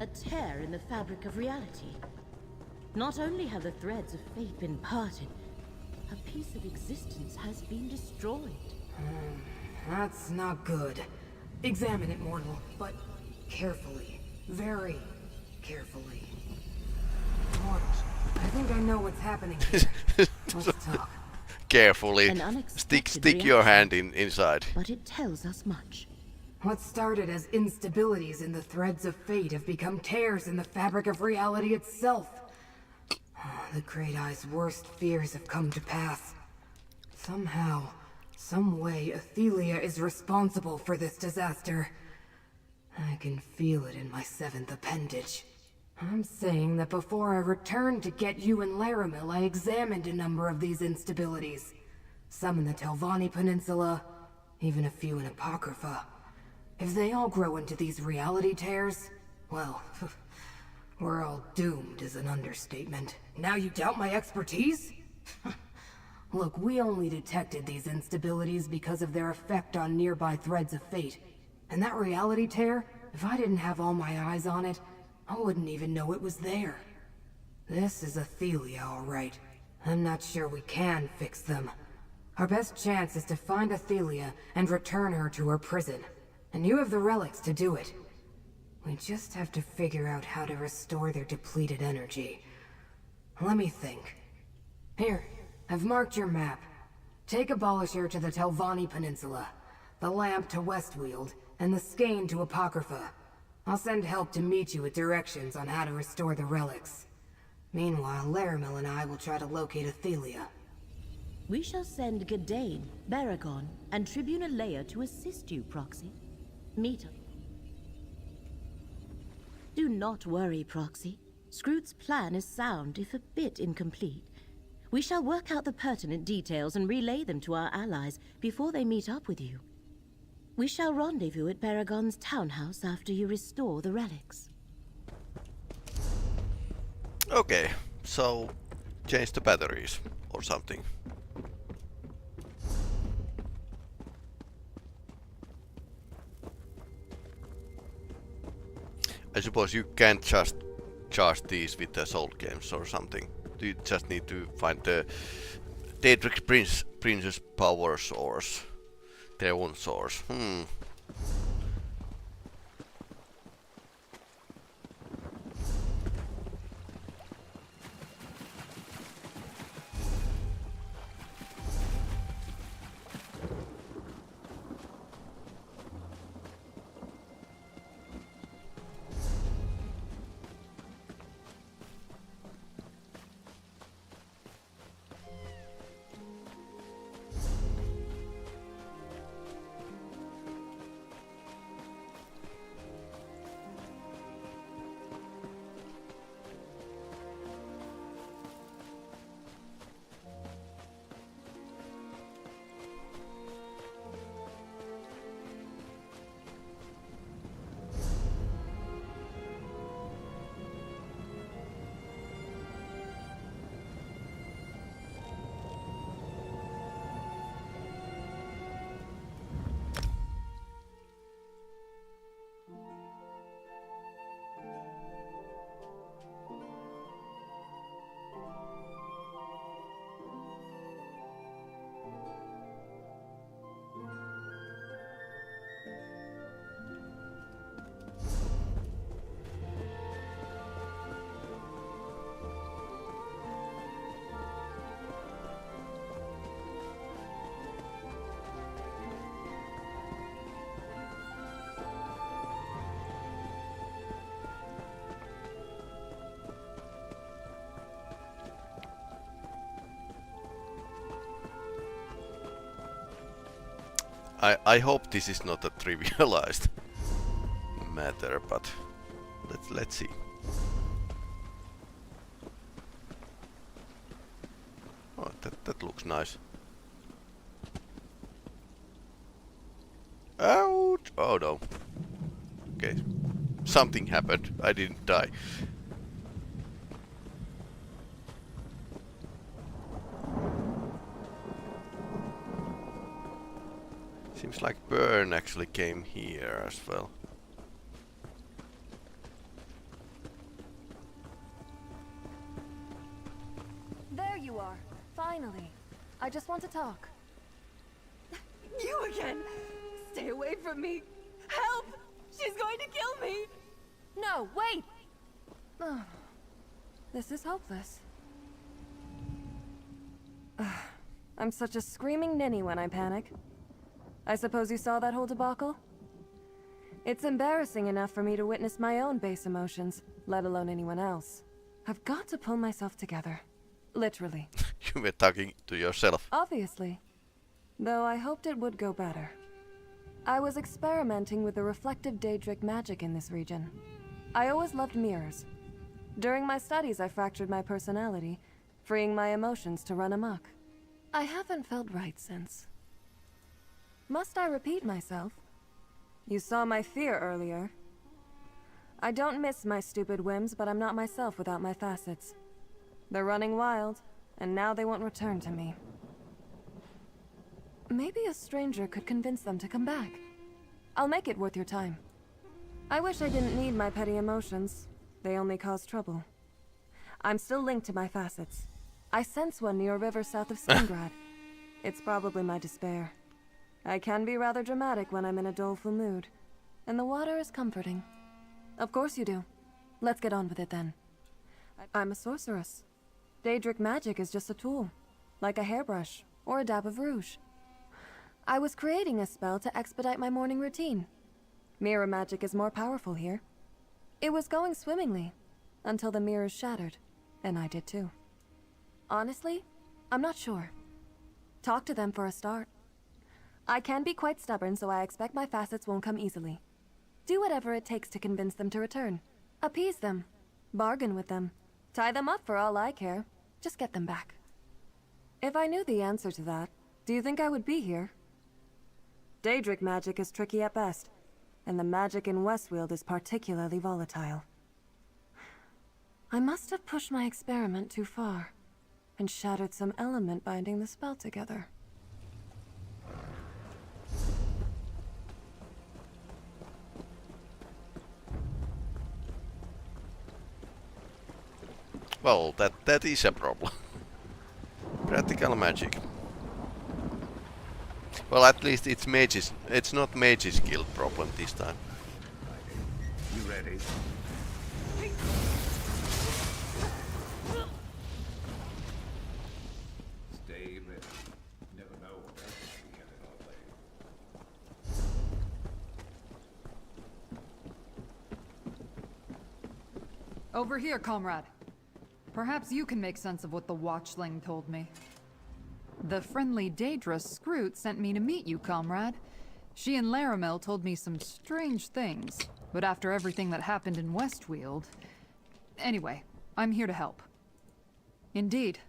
A tear in the fabric of reality. Not only have the threads of fate been parted, a piece of existence has been destroyed. That's not good. Examine it, mortal, but carefully. Very carefully. Mortal, I think I know what's happening here. Let's talk. Carefully. An Stick unexpected your reaction, hand inside. But it tells us much. What started as instabilities in the threads of fate have become tears in the fabric of reality itself. The Great Eye's worst fears have come to pass. Somehow, some way, Athelia is responsible for this disaster. I can feel it in my seventh appendage. I'm saying that before I returned to get you in Laramil, I examined a number of these instabilities. Some in the Telvanni Peninsula, even a few in Apocrypha. If they all grow into these reality tears, well, we're all doomed is an understatement. Now you doubt my expertise? Look, we only detected these instabilities because of their effect on nearby threads of fate. And that reality tear, if I didn't have all my eyes on it, I wouldn't even know it was there. This is Athelia, all right. I'm not sure we can fix them. Our best chance is to find Athelia and return her to her prison. And you have the relics to do it. We just have to figure out how to restore their depleted energy. Let me think. Here, I've marked your map. Take Abolisher to the Telvanni Peninsula, the Lamp to Westweald, and the Skein to Apocrypha. I'll send help to meet you with directions on how to restore the relics. Meanwhile, Laramil and I will try to locate Athelia. We shall send Gadain, Baragon, and Tribuna Leia to assist you, Proxy. Meet up. Do not worry, Proxy. Scroot's plan is sound, if a bit incomplete. We shall work out the pertinent details and relay them to our allies before they meet up with you. We shall rendezvous at Baragon's townhouse after you restore the relics. Okay, so change the batteries or something. I suppose you can't just charge these with the soul games or something. You just need to find the Daedric Princess power source. Their own source. I hope this is not a trivialized matter, but let's see. Oh, that looks nice. Ouch! Oh no. Okay. Something happened. I didn't die. Seems like Burn actually came here as well. There you are. Finally. I just want to talk. You again! Stay away from me! No, wait! Oh, this is hopeless. I'm such a screaming ninny when I panic. I suppose you saw that whole debacle? It's embarrassing enough for me to witness my own base emotions, let alone anyone else. I've got to pull myself together. Literally. You were talking to yourself. Obviously. Though I hoped it would go better. I was experimenting with the reflective Daedric magic in this region. I always loved mirrors. During my studies, I fractured my personality, freeing my emotions to run amok. I haven't felt right since. Must I repeat myself? You saw my fear earlier. I don't miss my stupid whims, but I'm not myself without my facets. They're running wild, and now they won't return to me. Maybe a stranger could convince them to come back. I'll make it worth your time. I wish I didn't need my petty emotions. They only cause trouble. I'm still linked to my facets. I sense one near a river south of Skingrad. It's probably my despair. I can be rather dramatic when I'm in a doleful mood. And the water is comforting. Of course you do. Let's get on with it then. I'm a sorceress. Daedric magic is just a tool. Like a hairbrush, or a dab of rouge. I was creating a spell to expedite my morning routine. Mirror magic is more powerful here. It was going swimmingly, until the mirrors shattered, and I did too. Honestly, I'm not sure. Talk to them for a start. I can be quite stubborn, so I expect my facets won't come easily. Do whatever it takes to convince them to return. Appease them. Bargain with them. Tie them up for all I care. Just get them back. If I knew the answer to that, do you think I would be here? Daedric magic is tricky at best, and the magic in Westfield is particularly volatile. I must have pushed my experiment too far, and shattered some element binding the spell together. Well, that is a problem. Practical magic. Well, at least it's mages. It's not mages guild problem this time. You ready? Stay ready. Never know what else we have in our play. Over here, comrade. Perhaps you can make sense of what the Watchling told me. The friendly Daedra Scroot sent me to meet you, comrade. She and Laramel told me some strange things, but after everything that happened in Westfield... Anyway, I'm here to help. Indeed.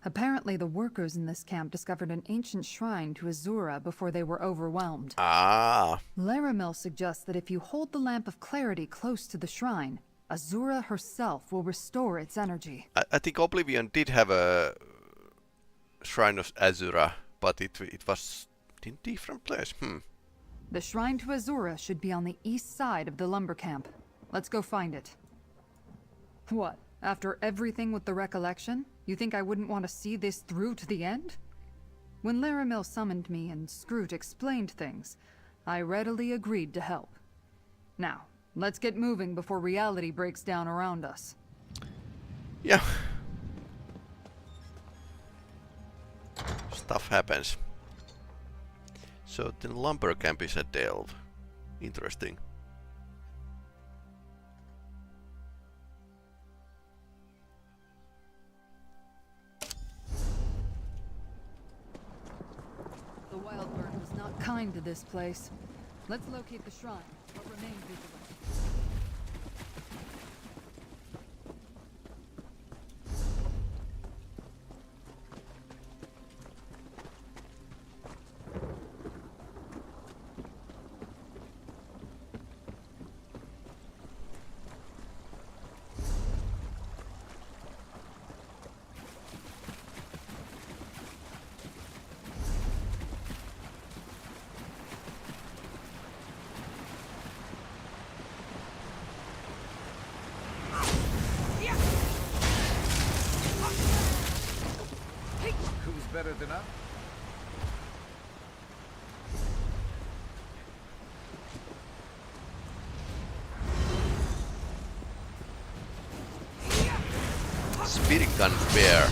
Apparently the workers in this camp discovered an ancient shrine to Azura before they were overwhelmed. Ah. Laramel suggests that if you hold the Lamp of Clarity close to the shrine, Azura herself will restore its energy. I think Oblivion did have a Shrine of Azura, but it was in different place. The shrine to Azura should be on the east side of the lumber camp. Let's go find it. What? After everything with the recollection, you think I wouldn't want to see this through to the end? When Laramil summoned me and Scroot explained things, I readily agreed to help. Now, let's get moving before reality breaks down around us. Yeah. Stuff happens. So the lumber camp is a delve. Interesting. The wild bird was not kind to this place. Let's locate the shrine, but remain vigilant. Better than us? Spirit gun bear.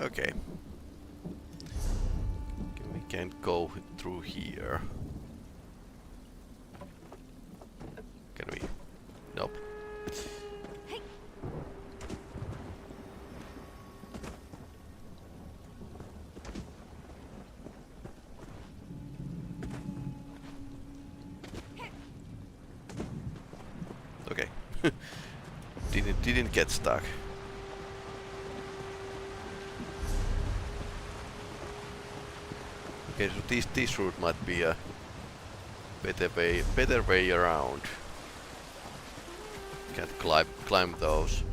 Okay. We can't go through here. Can we? Nope. Okay. Didn't get stuck. Okay, so this route might be a better way around. Can't climb those.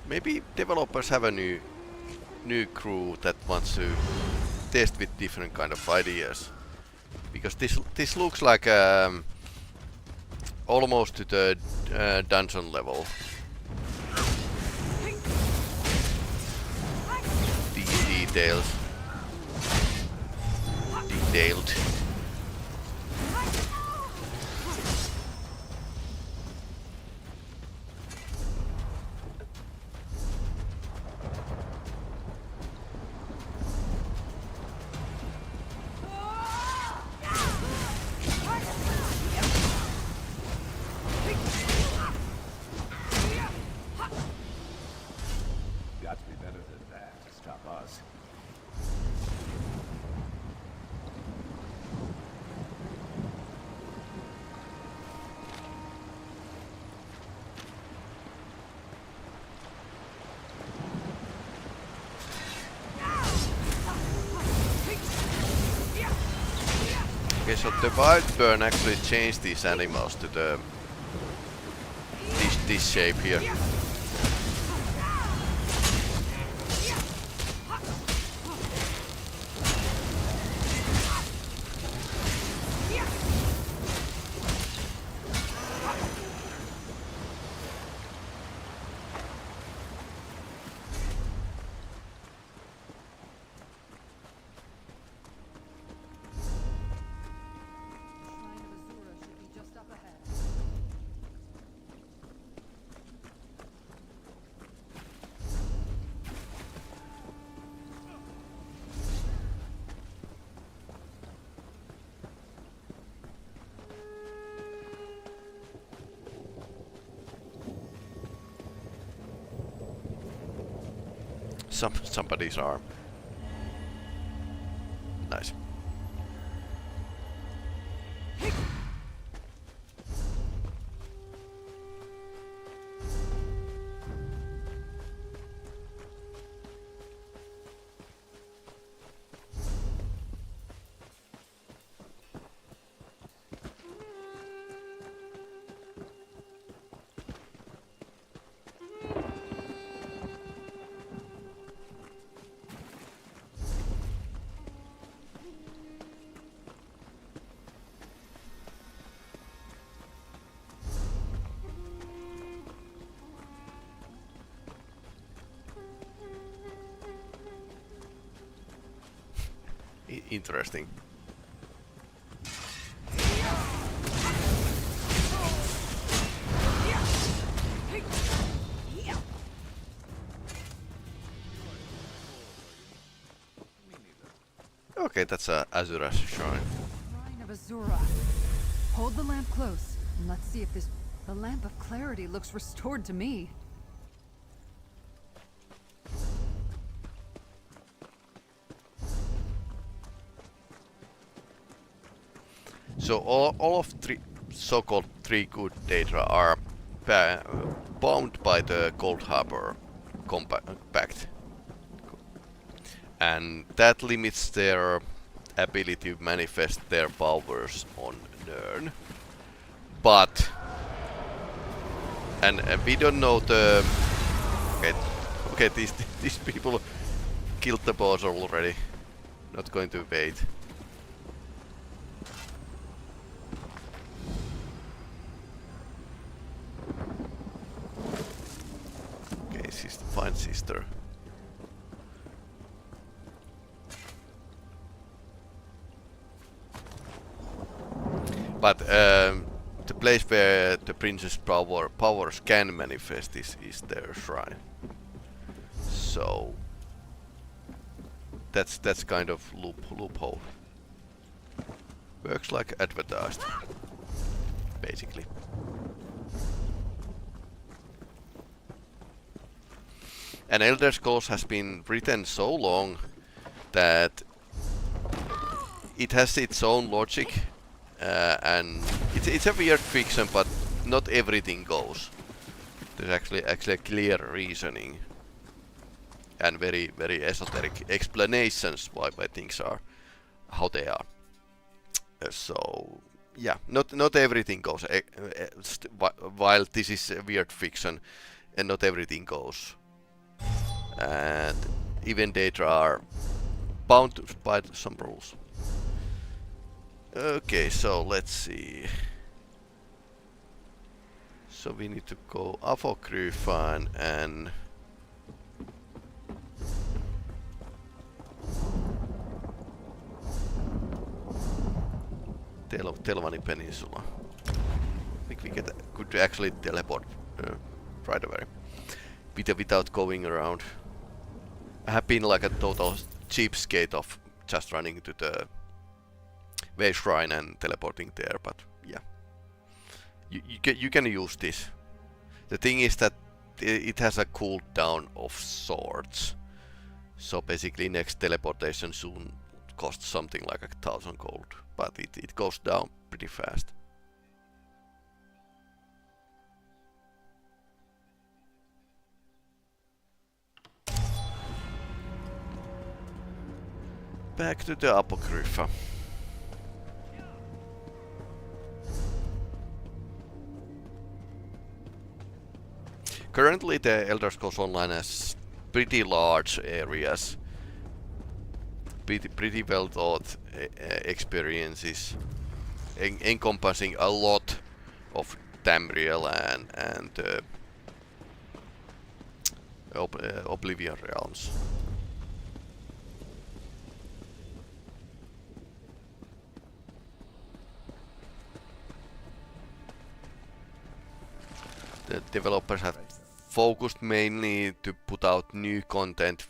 Maybe developers have a new crew that wants to test with different kind of ideas, because this looks like almost to the dungeon level. Detailed. Got to be better than that to stop us. Okay, so the wild burn actually changed these animals to the this shape here. Somebody's arm. Nice. Interesting. Okay, that's a Azura's shrine. Shrine of Azura. Hold the lamp close, and let's see if this... The lamp of clarity looks restored to me. So all of three so-called three good data are bound by the Gold Harbor Compact. And that limits their ability to manifest their powers on Nirn. But... And we don't know the... Okay, these people killed the boss already. Not going to wait. Okay, sister, fine sister. But the place where the princess powers can manifest is their shrine. So that's kind of loophole. Works like advertised, basically. And Elder Scrolls has been written so long that it has its own logic. And it's a weird fiction, but not everything goes. There's actually a clear reasoning and very esoteric explanations why things are how they are. So yeah, not everything goes. While this is a weird fiction, and not everything goes. And even data are bound by some rules. Okay, so let's see. So we need to go Apocryphon and Telvanni Peninsula. I think we could actually teleport right away without going around. I have been like a total cheapskate of just running to the Way Shrine and teleporting there, but yeah, you can use this. The thing is that it has a cooldown of sorts, so basically next teleportation soon costs something like 1,000 gold, but it goes down pretty fast. Back to the Apocrypha. Currently the Elder Scrolls Online has pretty large areas, pretty well thought experiences, encompassing a lot of Tamriel and Oblivion realms. The developers have focused mainly to put out new content,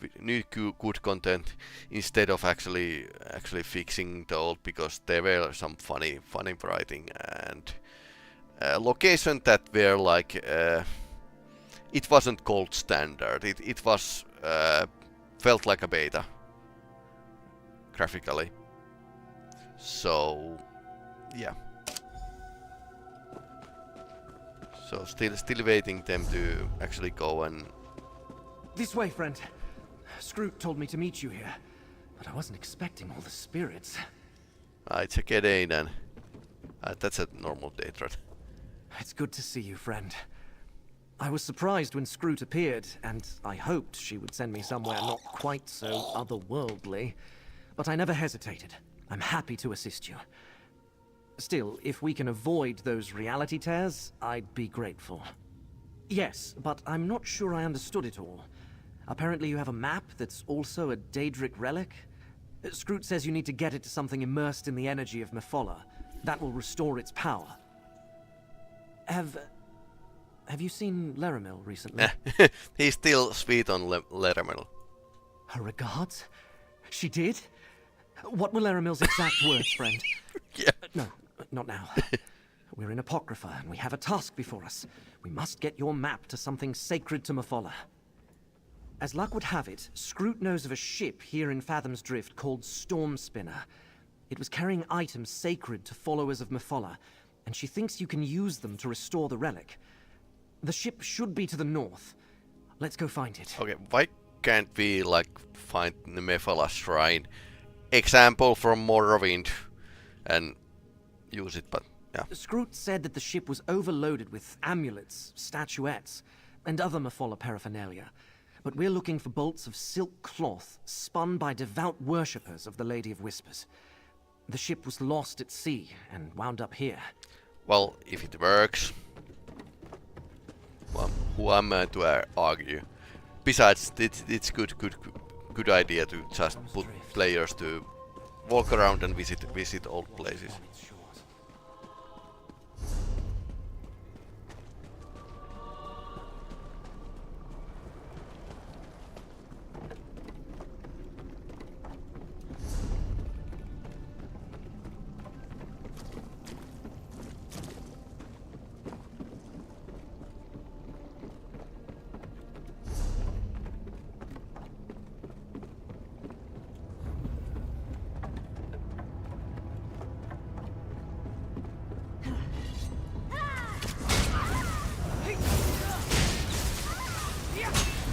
good content, instead of actually fixing the old, because there were some funny writing and location that were like it wasn't gold standard. It was felt like a beta graphically. So yeah. So still waiting them to actually go and... This way, friend. Scroot told me to meet you here, but I wasn't expecting all the spirits. It's a G'day then. That's a normal day threat. It's good to see you, friend. I was surprised when Scroot appeared, and I hoped she would send me somewhere not quite so otherworldly. But I never hesitated. I'm happy to assist you. Still, if we can avoid those reality tears, I'd be grateful. Yes, but I'm not sure I understood it all. Apparently you have a map that's also a Daedric relic? Scroot says you need to get it to something immersed in the energy of Mephola. That will restore its power. Have you seen Laramil recently? He's still sweet on Laramil. Her regards? She did? What were Laramil's exact words, friend? Yeah. No, not now. We're in Apocrypha, and we have a task before us. We must get your map to something sacred to Mafola. As luck would have it, Scroot knows of a ship here in Fathom's Drift called Storm Spinner. It was carrying items sacred to followers of Mafola, and she thinks you can use them to restore the relic. The ship should be to the north. Let's go find it. Okay, why can't we, like, find the Mafola shrine? Example from Morrowind, and use it, but yeah. Scroot said that the ship was overloaded with amulets, statuettes, and other Mafola paraphernalia. But we're looking for bolts of silk cloth spun by devout worshippers of the Lady of Whispers. The ship was lost at sea and wound up here. Well, if it works, well, who am I to argue? Besides, it's good idea to just put players to walk around and visit old places.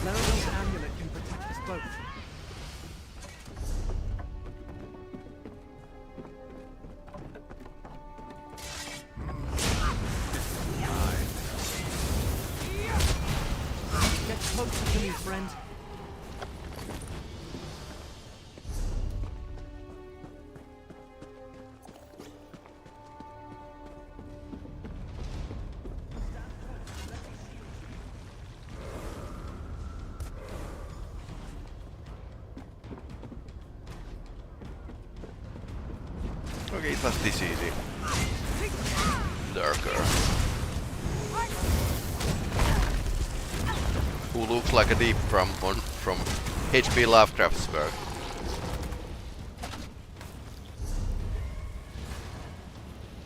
Laramil's amulet can protect us both. Get closer to me, friend. Okay, it was this easy. Darker. Who looks like a deep from H.P. Lovecraft's work.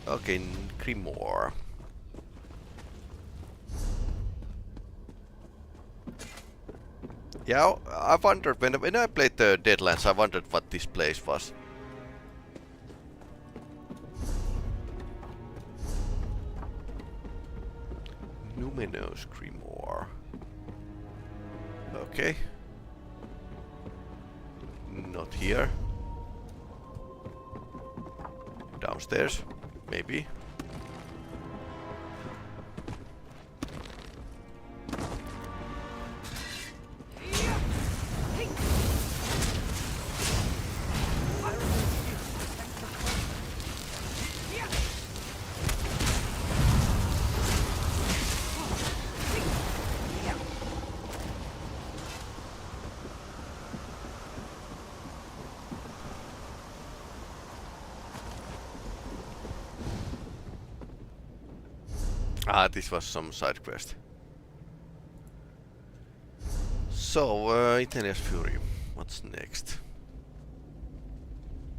Okay, Grimoire. Yeah, I wondered when I played the Deadlands, I wondered what this place was. Numenos Grimoire. Okay. Not here. Downstairs, maybe. Ah, this was some side quest. So, Italia's Fury. What's next?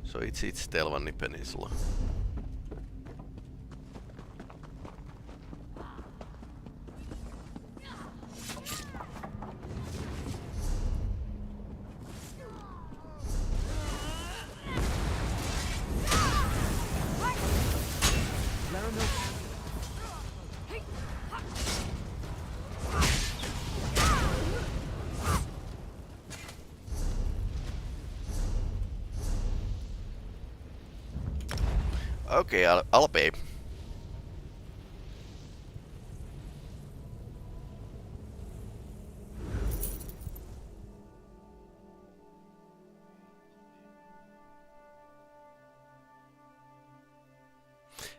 So it's Telvanni Peninsula. Okay, I'll pay.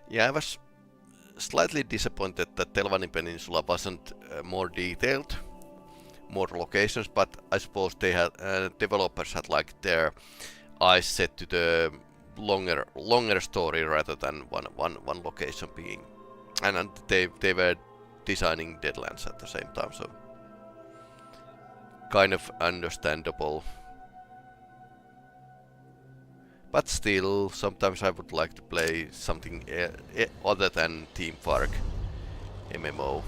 Yeah, I was slightly disappointed that Telvanni Peninsula wasn't more detailed, more locations, but I suppose they had developers had like their eyes set to the longer story rather than one location being, and they were designing Deadlands at the same time, so kind of understandable. But still, sometimes I would like to play something other than Team Fark MMO.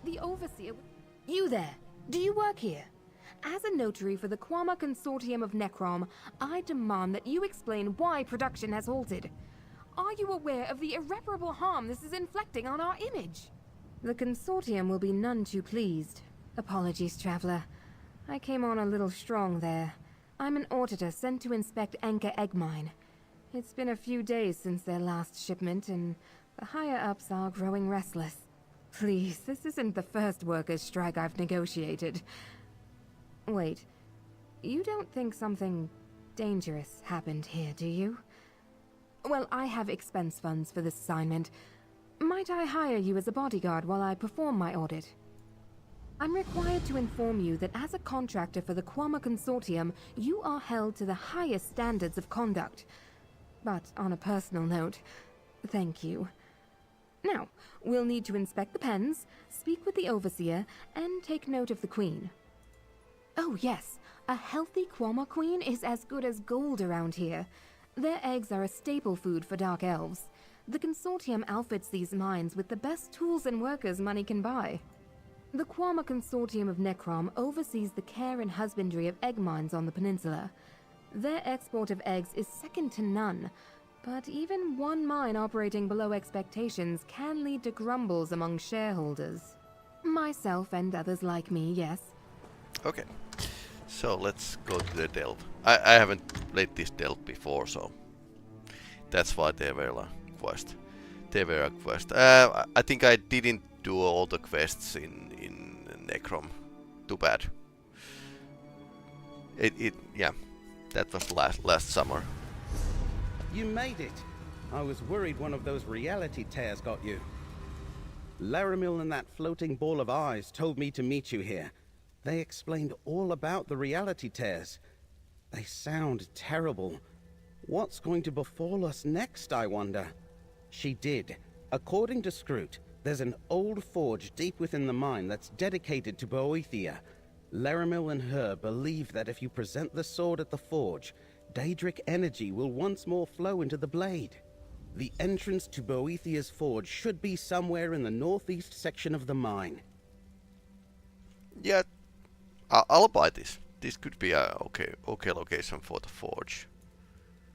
The overseer... You there! Do you work here? As a notary for the Quama Consortium of Necrom, I demand that you explain why production has halted. Are you aware of the irreparable harm this is inflicting on our image? The Consortium will be none too pleased. Apologies, Traveler. I came on a little strong there. I'm an auditor sent to inspect Anchor Egg Mine. It's been a few days since their last shipment, and the higher-ups are growing restless. Please, this isn't the first workers' strike I've negotiated. Wait, you don't think something dangerous happened here, do you? Well, I have expense funds for this assignment. Might I hire you as a bodyguard while I perform my audit? I'm required to inform you that as a contractor for the Quama Consortium, you are held to the highest standards of conduct. But on a personal note, thank you. Now, we'll need to inspect the pens, speak with the Overseer, and take note of the Queen. Oh yes, a healthy Quama Queen is as good as gold around here. Their eggs are a staple food for Dark Elves. The Consortium outfits these mines with the best tools and workers money can buy. The Quama Consortium of Necrom oversees the care and husbandry of egg mines on the peninsula. Their export of eggs is second to none. But even one mine operating below expectations can lead to grumbles among shareholders. Myself and others like me, yes. Okay, so let's go to the delve. I haven't played this delve before, so that's why they were a quest. I think I didn't do all the quests in Necrom. Too bad. Yeah, that was last summer. You made it! I was worried one of those reality tears got you. Laramil and that floating ball of eyes told me to meet you here. They explained all about the reality tears. They sound terrible. What's going to befall us next, I wonder? She did. According to Scroot, there's an old forge deep within the mine that's dedicated to Boethia. Laramil and her believe that if you present the sword at the forge, Daedric energy will once more flow into the blade. The entrance to Boethia's forge should be somewhere in the northeast section of the mine. Yeah, I'll buy this. This could be a okay location for the forge.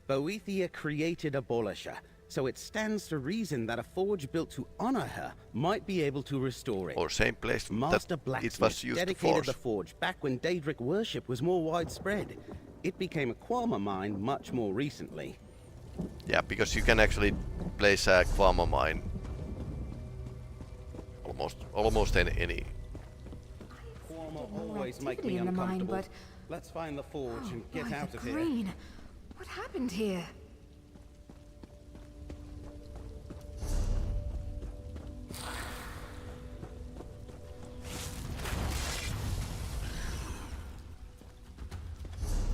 Boethia created Abolisher, so it stands to reason that a forge built to honor her might be able to restore it. Or same place Master that Blacksmith it was used dedicated to the forge back when Daedric worship was more widespread. It became a Quama mine much more recently. Yeah, because you can actually place a Quama mine almost any. Quama always make me uncomfortable. Mine, let's find the forge and get out of green. here. What happened here?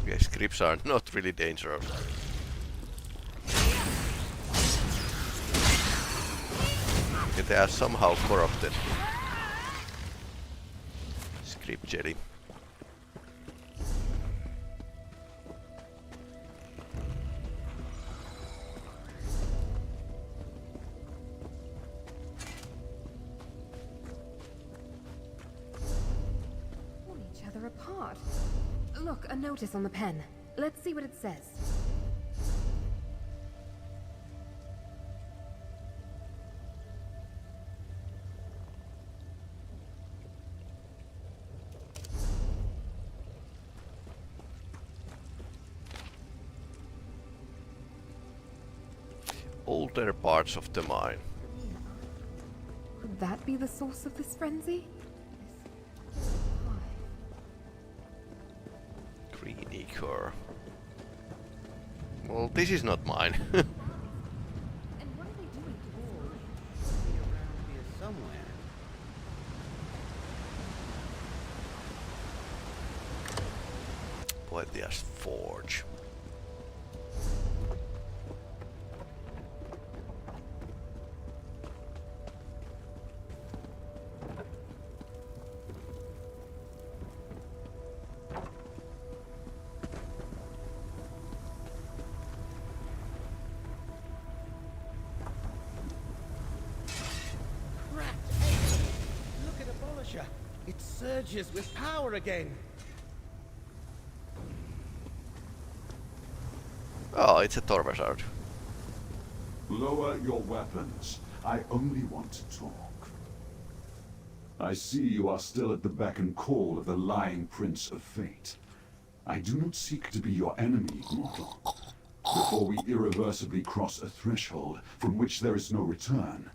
Yeah, scripts are not really dangerous. They are somehow corrupted. Script jelly. Pull each other apart. Look, a notice on the pen. Let's see what it says. Older parts of the mine. Could that be the source of this frenzy? Green ichor. Well, this is not mine. Somewhere. Poetias Forge. Look at Abolisher. It surges with power again. Oh, it's a Torvasard. Lower your weapons. I only want to talk. I see you are still at the beck and call of the lying Prince of Fate. I do not seek to be your enemy, mortal. Before we irreversibly cross a threshold from which there is no return,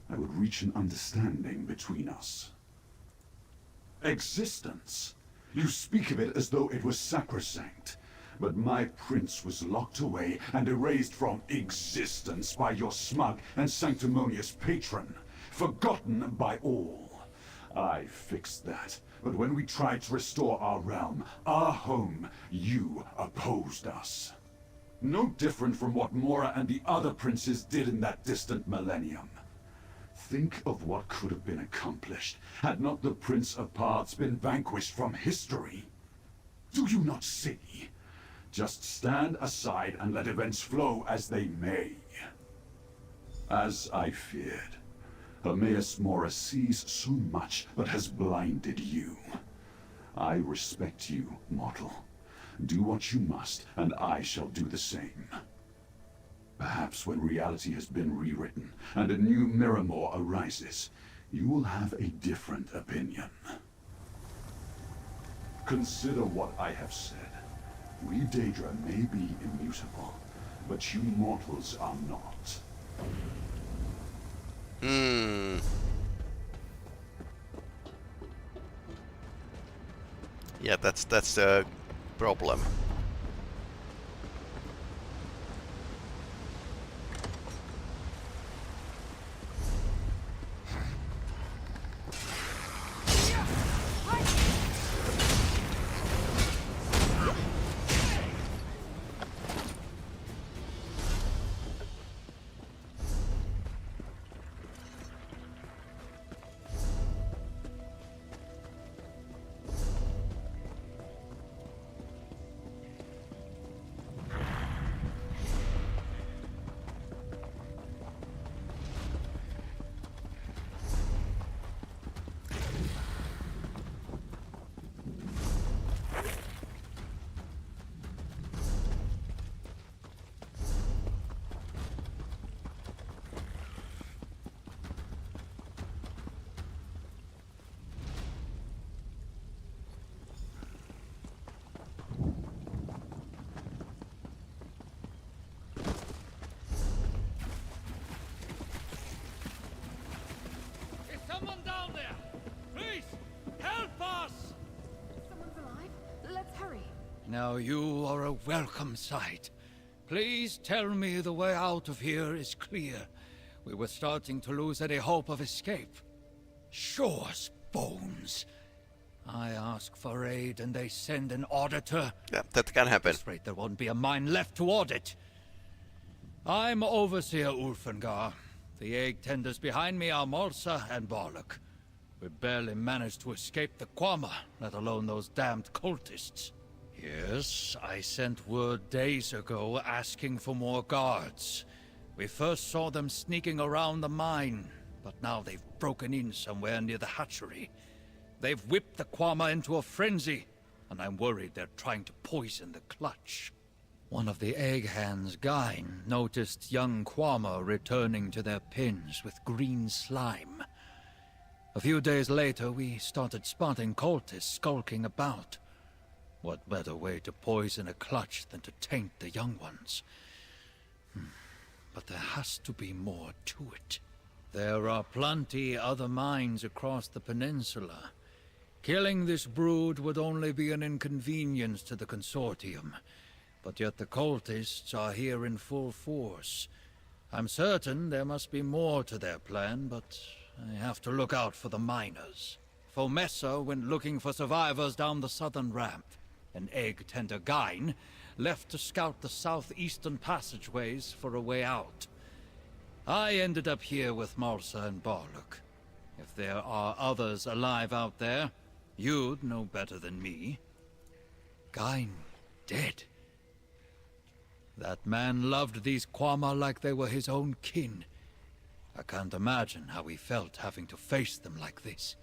I would reach an understanding between us. Existence. You speak of it as though it was sacrosanct. But my prince was locked away and erased from existence by your smug and sanctimonious patron. Forgotten by all. I fixed that. But when we tried to restore our realm, our home, you opposed us. No different from what Mora and the other princes did in that distant millennium. Think of what could have been accomplished had not the Prince of Paths been vanquished from history. Do you not see? Just stand aside and let events flow as they may. As I feared, Hermaeus Mora sees so much but has blinded you. I respect you, mortal. Do what you must, and I shall do the same. Perhaps when reality has been rewritten and a new Miramor arises, you will have a different opinion. Consider what I have said. We Daedra may be immutable, but you mortals are not. Yeah, that's a problem. Now you are a welcome sight. Please tell me the way out of here is clear. We were starting to lose any hope of escape. Sure as bones. I ask for aid and they send an auditor. Yeah, that can happen. At this rate, there won't be a mine left to audit. I'm Overseer Ulfengar. The egg tenders behind me are Morsa and Barlock. We barely managed to escape the Quama, let alone those damned cultists. Yes, I sent word days ago asking for more guards. We first saw them sneaking around the mine, but now they've broken in somewhere near the hatchery. They've whipped the Quama into a frenzy, and I'm worried they're trying to poison the clutch. One of the egg hands, Gain, noticed young Quama returning to their pens with green slime. A few days later, we started spotting cultists skulking about. What better way to poison a clutch than to taint the young ones? But there has to be more to it. There are plenty other mines across the peninsula. Killing this brood would only be an inconvenience to the Consortium. But yet the cultists are here in full force. I'm certain there must be more to their plan, but I have to look out for the miners. Fomessa went looking for survivors down the southern ramp. An egg tender Gain left to scout the southeastern passageways for a way out. I ended up here with Marsa and Barluk. If there are others alive out there, you'd know better than me. Gain dead. That man loved these Quama like they were his own kin. I can't imagine how he felt having to face them like this.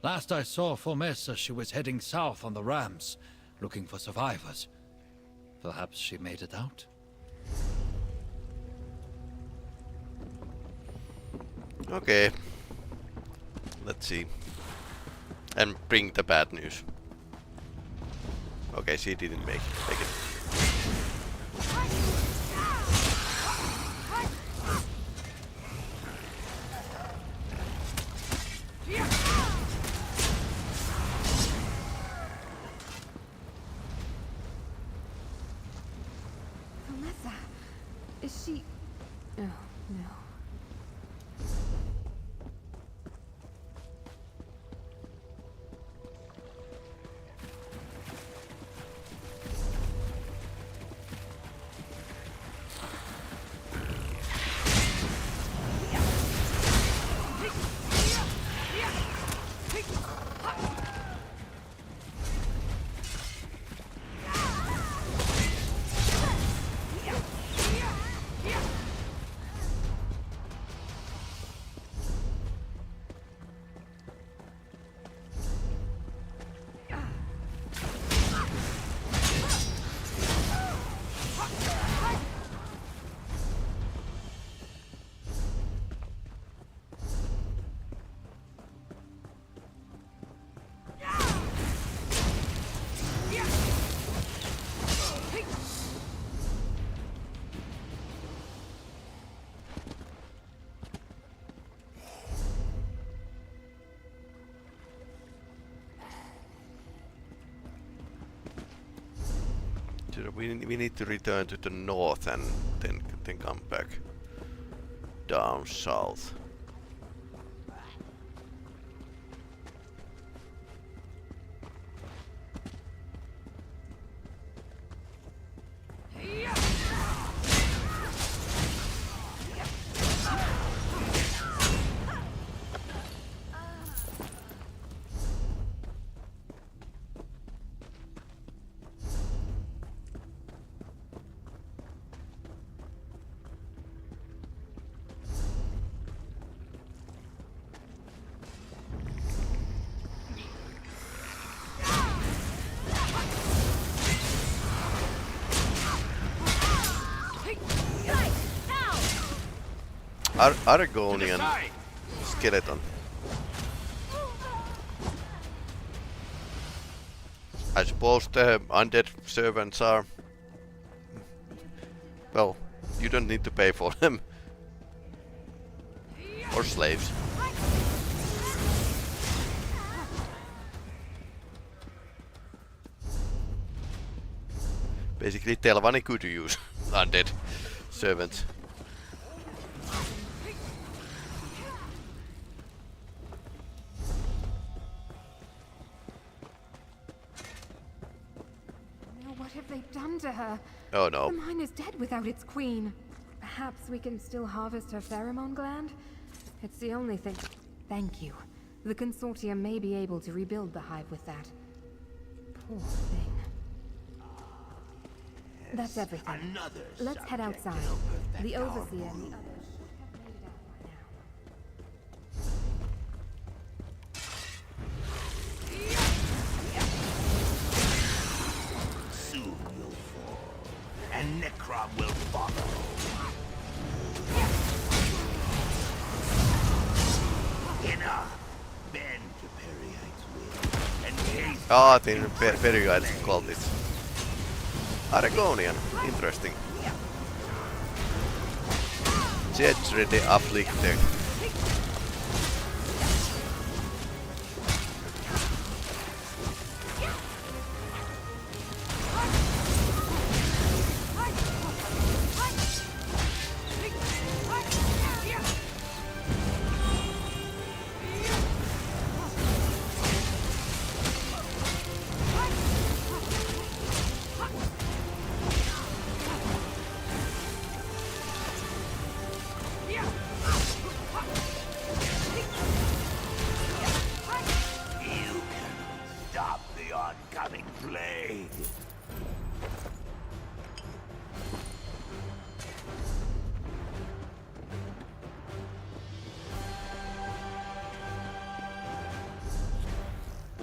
Last I saw Fomessa, she was heading south on the rams, looking for survivors. Perhaps she made it out? Okay. Let's see. And bring the bad news. Okay, she didn't make it. Fomessa, is she... Oh, no. We need to return to the north and then come back down south. Argonian skeleton. I suppose the undead servants are... Well, you don't need to pay for them. Or slaves. Basically, Telvanni could use undead servants. What have they done to her? Oh no. The mine is dead without its queen. Perhaps we can still harvest her pheromone gland? It's the only thing. Thank you. The Consortium may be able to rebuild the hive with that. Poor thing. That's everything. Let's head outside. The Overseer and the others. And Necrom will follow. Enough. Bend to Periite's will. And gaze. Ah, the Periite's called it. Argonian. Interesting. Jedre the Afflicted.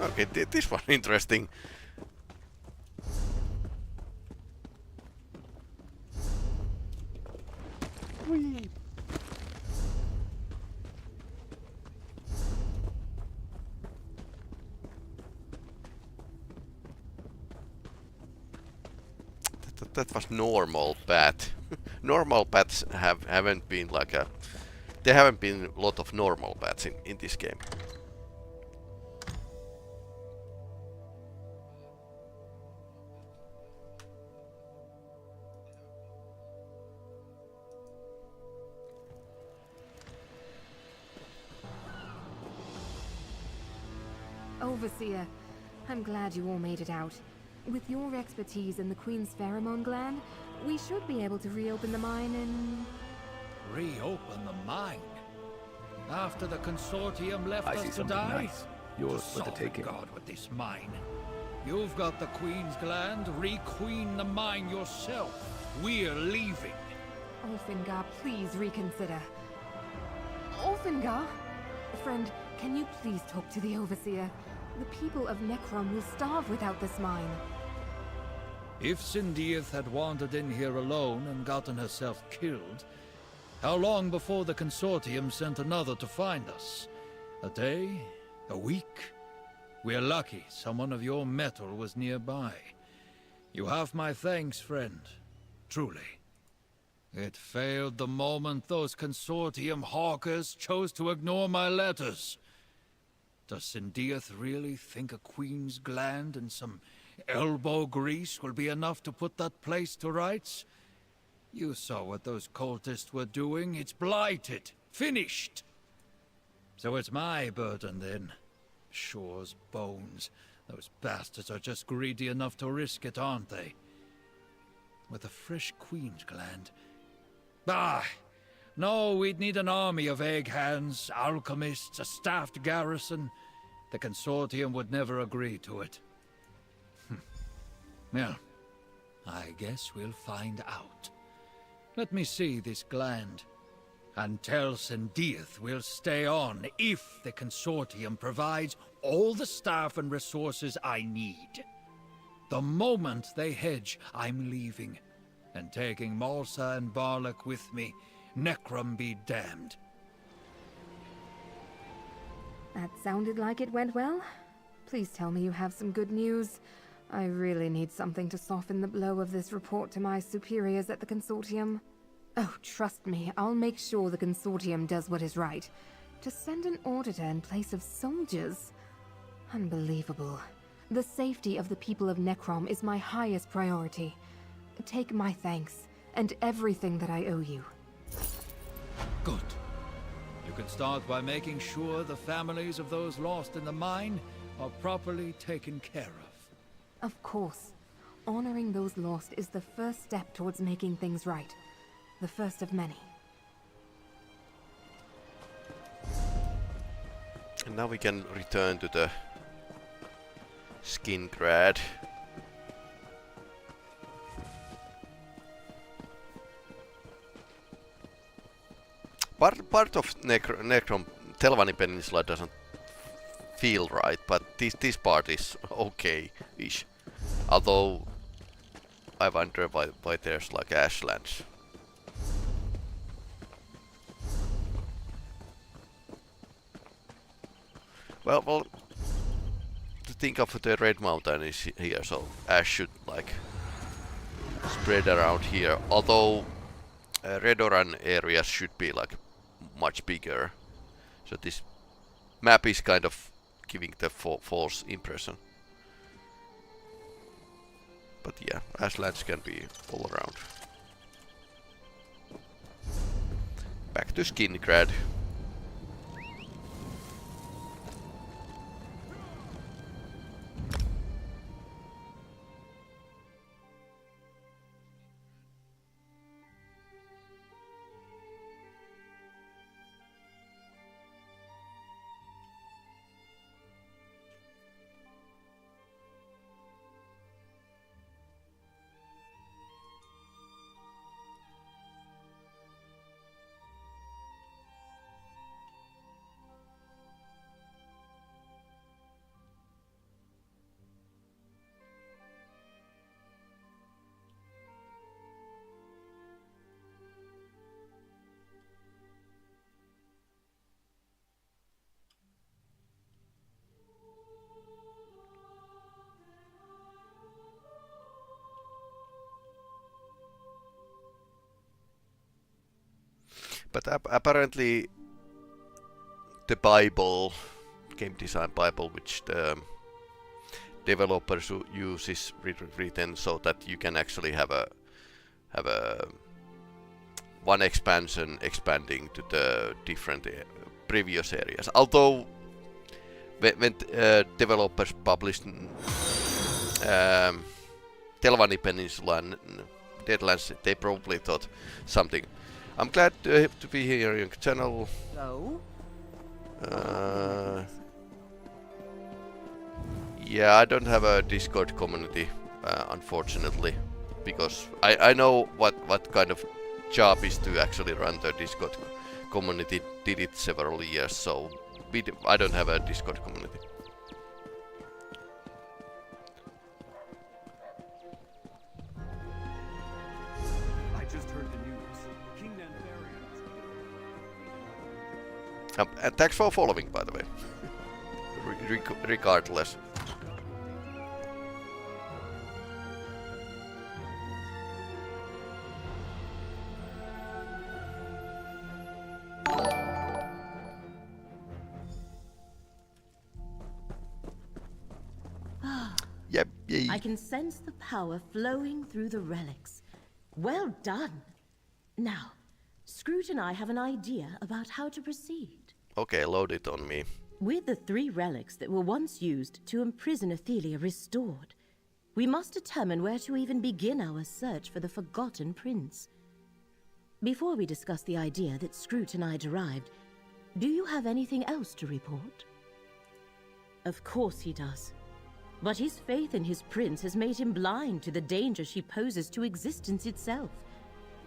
Okay, this one interesting. Whee. That was normal path. Normal paths haven't been like a... There haven't been a lot of normal paths in this game. Overseer, I'm glad you all made it out. With your expertise in the Queen's pheromone gland, we should be able to reopen the mine in... Reopen the mine? After the consortium left I see us to something die? nice. Yours for the taking. God with this mine. You've got the Queen's gland. Re-queen the mine yourself. We're leaving. Ulfengar, please reconsider. Ulfengar? Friend, can you please talk to the Overseer? The people of Necrom will starve without this mine. If Sindiath had wandered in here alone and gotten herself killed, how long before the consortium sent another to find us? A day? A week? We're lucky someone of your mettle was nearby. You have my thanks, friend. Truly. It failed the moment those consortium hawkers chose to ignore my letters. Does Sindiath really think a queen's gland and some elbow grease will be enough to put that place to rights? You saw what those cultists were doing. It's blighted. Finished. So it's my burden then. Shore's bones. Those bastards are just greedy enough to risk it, aren't they? With a fresh queen's gland. Ah! No, we'd need an army of egg hands, alchemists, a staffed garrison. The consortium would never agree to it. Well, I guess we'll find out. Let me see this gland. And tell Sindiath we'll stay on if the consortium provides all the staff and resources I need. The moment they hedge, I'm leaving. And taking Malsa and Barlok with me. Necrom be damned. That sounded like it went well. Please tell me you have some good news. I really need something to soften the blow of this report to my superiors at the consortium. Oh, trust me, I'll make sure the consortium does what is right. To send an auditor in place of soldiers? Unbelievable. The safety of the people of Necrom is my highest priority. Take my thanks, and everything that I owe you. Good. You can start by making sure the families of those lost in the mine are properly taken care of. Of course. Honoring those lost is the first step towards making things right. The first of many. And now we can return to the Skingrad. Part of Necrom Telvanni Peninsula doesn't feel right, but this part is okay-ish. Although I wonder why there's like ashlands. Well, to think of the Red Mountain is here, so ash should like spread around here. Although Redoran areas should be like much bigger, so this map is kind of giving the false impression. But yeah, ashlands can be all around. Back to Skingrad. But apparently the Bible, game design Bible, which the developers use is written so that you can actually have a one expansion expanding to the different previous areas. Although when developers published Telvanni Peninsula and Deadlands, they probably thought something. I'm glad to be here on your channel. So? Yeah, I don't have a Discord community, unfortunately, because I know what kind of job is to actually run the Discord community. Did it several years, so I don't have a Discord community. I just heard the news. King Nantharian. And thanks for following, by the way. Regardless. Yep. I can sense the power flowing through the relics. Well done. Now, Scroot and I have an idea about how to proceed. Okay, load it on me. With the 3 relics that were once used to imprison Athelia restored, we must determine where to even begin our search for the Forgotten Prince. Before we discuss the idea that Scroot and I derived, do you have anything else to report? Of course he does. But his faith in his prince has made him blind to the danger she poses to existence itself.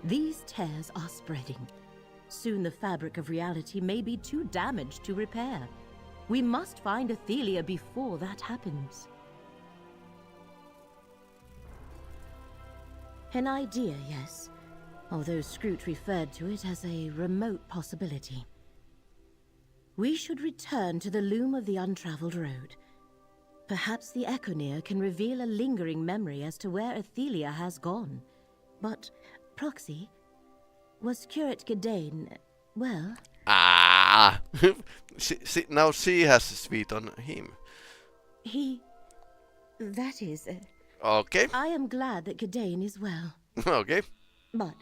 These tears are spreading. Soon the fabric of reality may be too damaged to repair. We must find Athelia before that happens. An idea, yes, although Scroot referred to it as a remote possibility. We should return to the loom of the untraveled road. Perhaps the Echoneer can reveal a lingering memory as to where Athelia has gone. But, Proxy, was Curate Gedane, well... Ah! Now she has sweet on him. That is... Okay. I am glad that Gedane is well. Okay. But,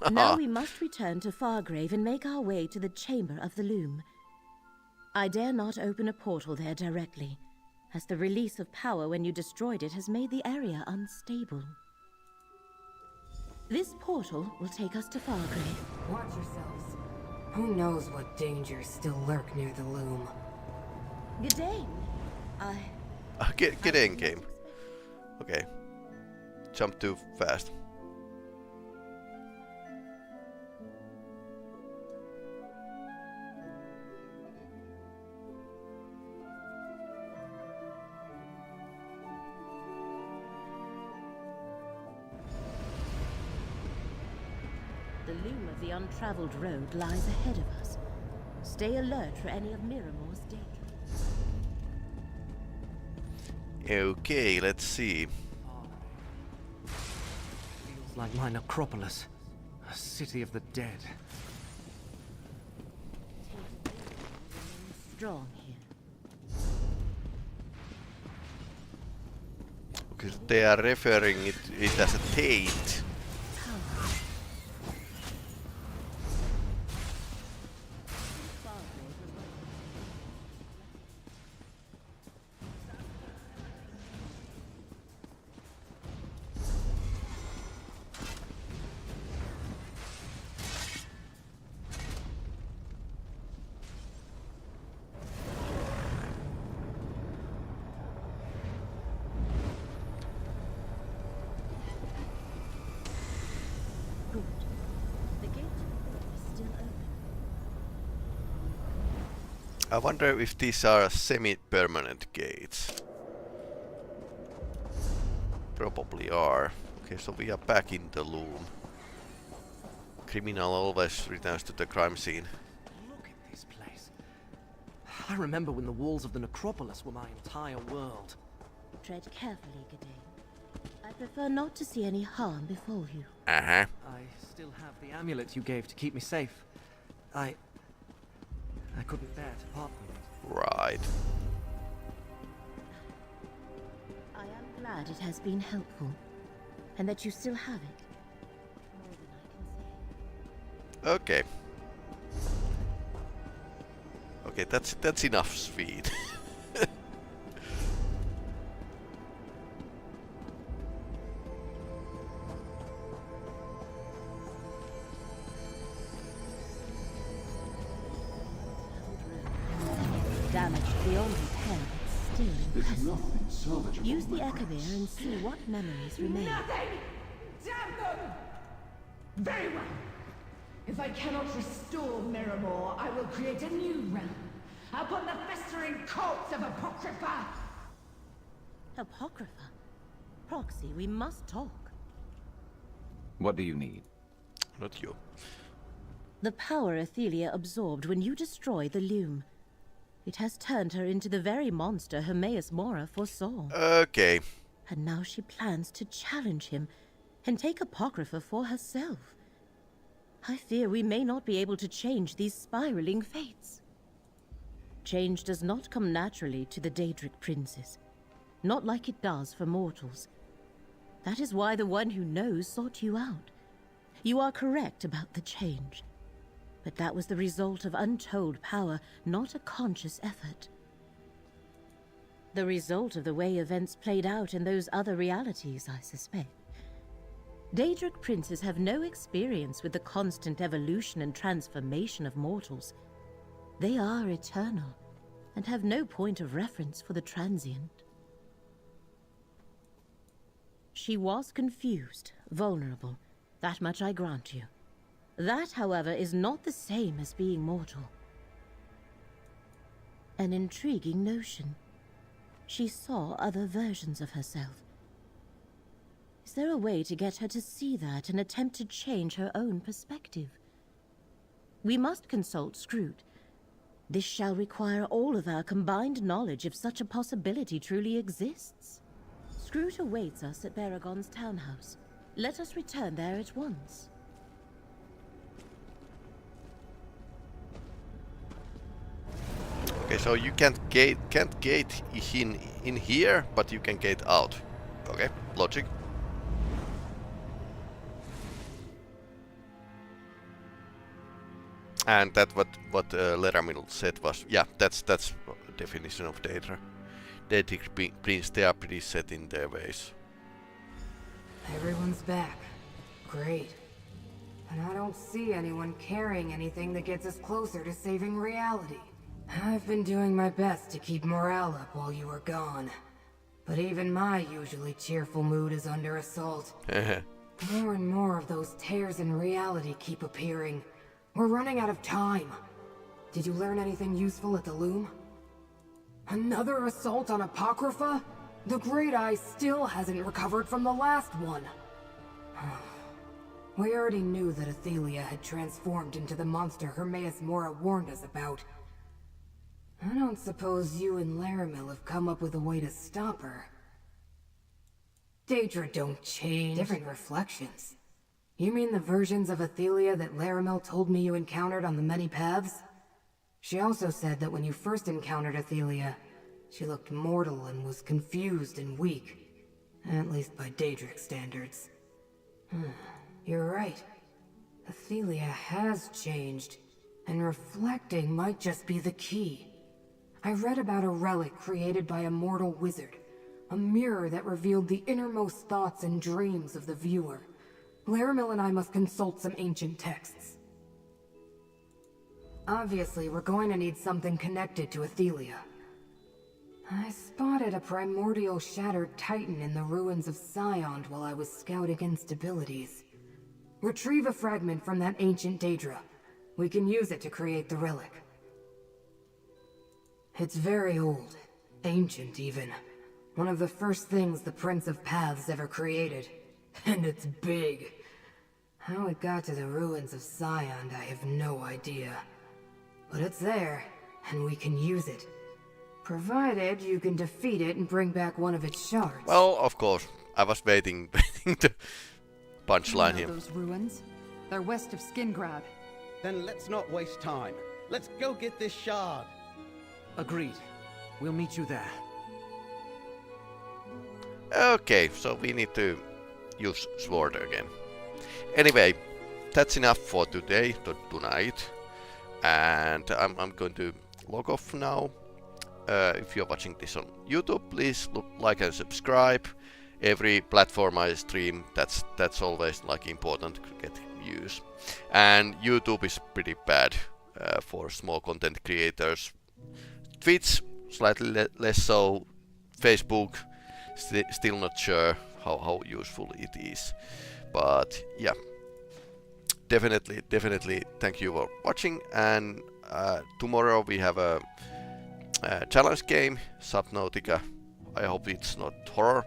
now we must return to Fargrave and make our way to the Chamber of the Loom. I dare not open a portal there directly, as the release of power when you destroyed it has made the area unstable. This portal will take us to Fargrave. Watch yourselves. Who knows what dangers still lurk near the loom? Gedane! Get in game. Okay. Jump too fast. The loom of the untraveled road lies ahead of us. Stay alert for any of Miramore's dangers. Okay, let's see. Feels like my necropolis. A city of the dead. Strong here. Because they are referring it as a Tate. I wonder if these are semi-permanent gates. Probably are. Okay, so we are back in the loom. Criminal always returns to the crime scene. Look at this place. I remember when the walls of the necropolis were my entire world. Tread carefully, Gedane. I prefer not to see any harm befall you. Uh-huh. I still have the amulet you gave to keep me safe. I couldn't bear to part with it. Right. I am glad it has been helpful, and that you still have it. More than I can say. Okay. Okay, that's enough speed. Damage beyond repair, but still impressive. Use the Echavir and see what memories remain. Nothing! Damn them! Very well. If I cannot restore Miramore, I will create a new realm upon the festering corpse of Apocrypha! Apocrypha? Proxy, we must talk. What do you need? Not you. The power Athelia absorbed when you destroyed the Lume. It has turned her into the very monster Hermaeus Mora foresaw. Okay. And now she plans to challenge him and take Apocrypha for herself. I fear we may not be able to change these spiraling fates. Change does not come naturally to the Daedric princes. Not like it does for mortals. That is why the one who knows sought you out. You are correct about the change. But that was the result of untold power, not a conscious effort. The result of the way events played out in those other realities, I suspect. Daedric princes have no experience with the constant evolution and transformation of mortals. They are eternal, and have no point of reference for the transient. She was confused, vulnerable. That much I grant you. That, however, is not the same as being mortal. An intriguing notion. She saw other versions of herself. Is there a way to get her to see that and attempt to change her own perspective? We must consult Scroot. This shall require all of our combined knowledge if such a possibility truly exists. Scroot awaits us at Baragon's townhouse. Let us return there at once. Okay, so you can't gate in here, but you can gate out. Okay, logic. And that what Leramil said was, yeah, that's definition of Daedra. Daedric prince, they are pretty set in their ways. Everyone's back. Great. And I don't see anyone carrying anything that gets us closer to saving reality. I've been doing my best to keep morale up while you were gone. But even my usually cheerful mood is under assault. More and more of those tears in reality keep appearing. We're running out of time. Did you learn anything useful at the Lume? Another assault on Apocrypha? The Great Eye still hasn't recovered from the last one. We already knew that Athelia had transformed into the monster Hermaeus Mora warned us about. I don't suppose you and Laramil have come up with a way to stop her. Daedra don't change. Different reflections. You mean the versions of Athelia that Laramil told me you encountered on the many paths? She also said that when you first encountered Athelia, she looked mortal and was confused and weak. At least by Daedric standards. You're right. Athelia has changed, and reflecting might just be the key. I read about a relic created by a mortal wizard. A mirror that revealed the innermost thoughts and dreams of the viewer. Laramil and I must consult some ancient texts. Obviously, we're going to need something connected to Athelia. I spotted a primordial shattered titan in the ruins of Scion while I was scouting instabilities. Retrieve a fragment from that ancient Daedra. We can use it to create the relic. It's very old. Ancient, even. One of the first things the Prince of Paths ever created. And it's big. How it got to the ruins of Scion, I have no idea. But it's there, and we can use it. Provided you can defeat it and bring back one of its shards. Well, of course. I was waiting the punchline here. Those ruins. They're west of Skingrad. Then let's not waste time. Let's go get this shard. Agreed. We'll meet you there. Okay, so we need to use sword again. Anyway, that's enough for today, tonight. And I'm going to log off now. If you're watching this on YouTube, please like and subscribe. Every platform I stream, that's always like important to get views. And YouTube is pretty bad for small content creators. Twitch slightly less so. Facebook still not sure how useful it is. But yeah, definitely thank you for watching. And tomorrow we have a challenge game, Subnautica. I hope it's not horror.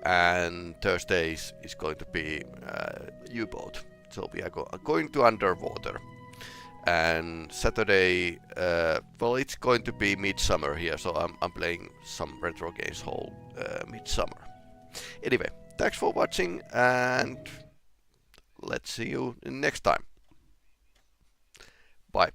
And Thursday is going to be U-boat. So we are going to underwater. And Saturday, well, it's going to be midsummer here, so I'm playing some retro games whole midsummer. Anyway, thanks for watching, and let's see you next time. Bye.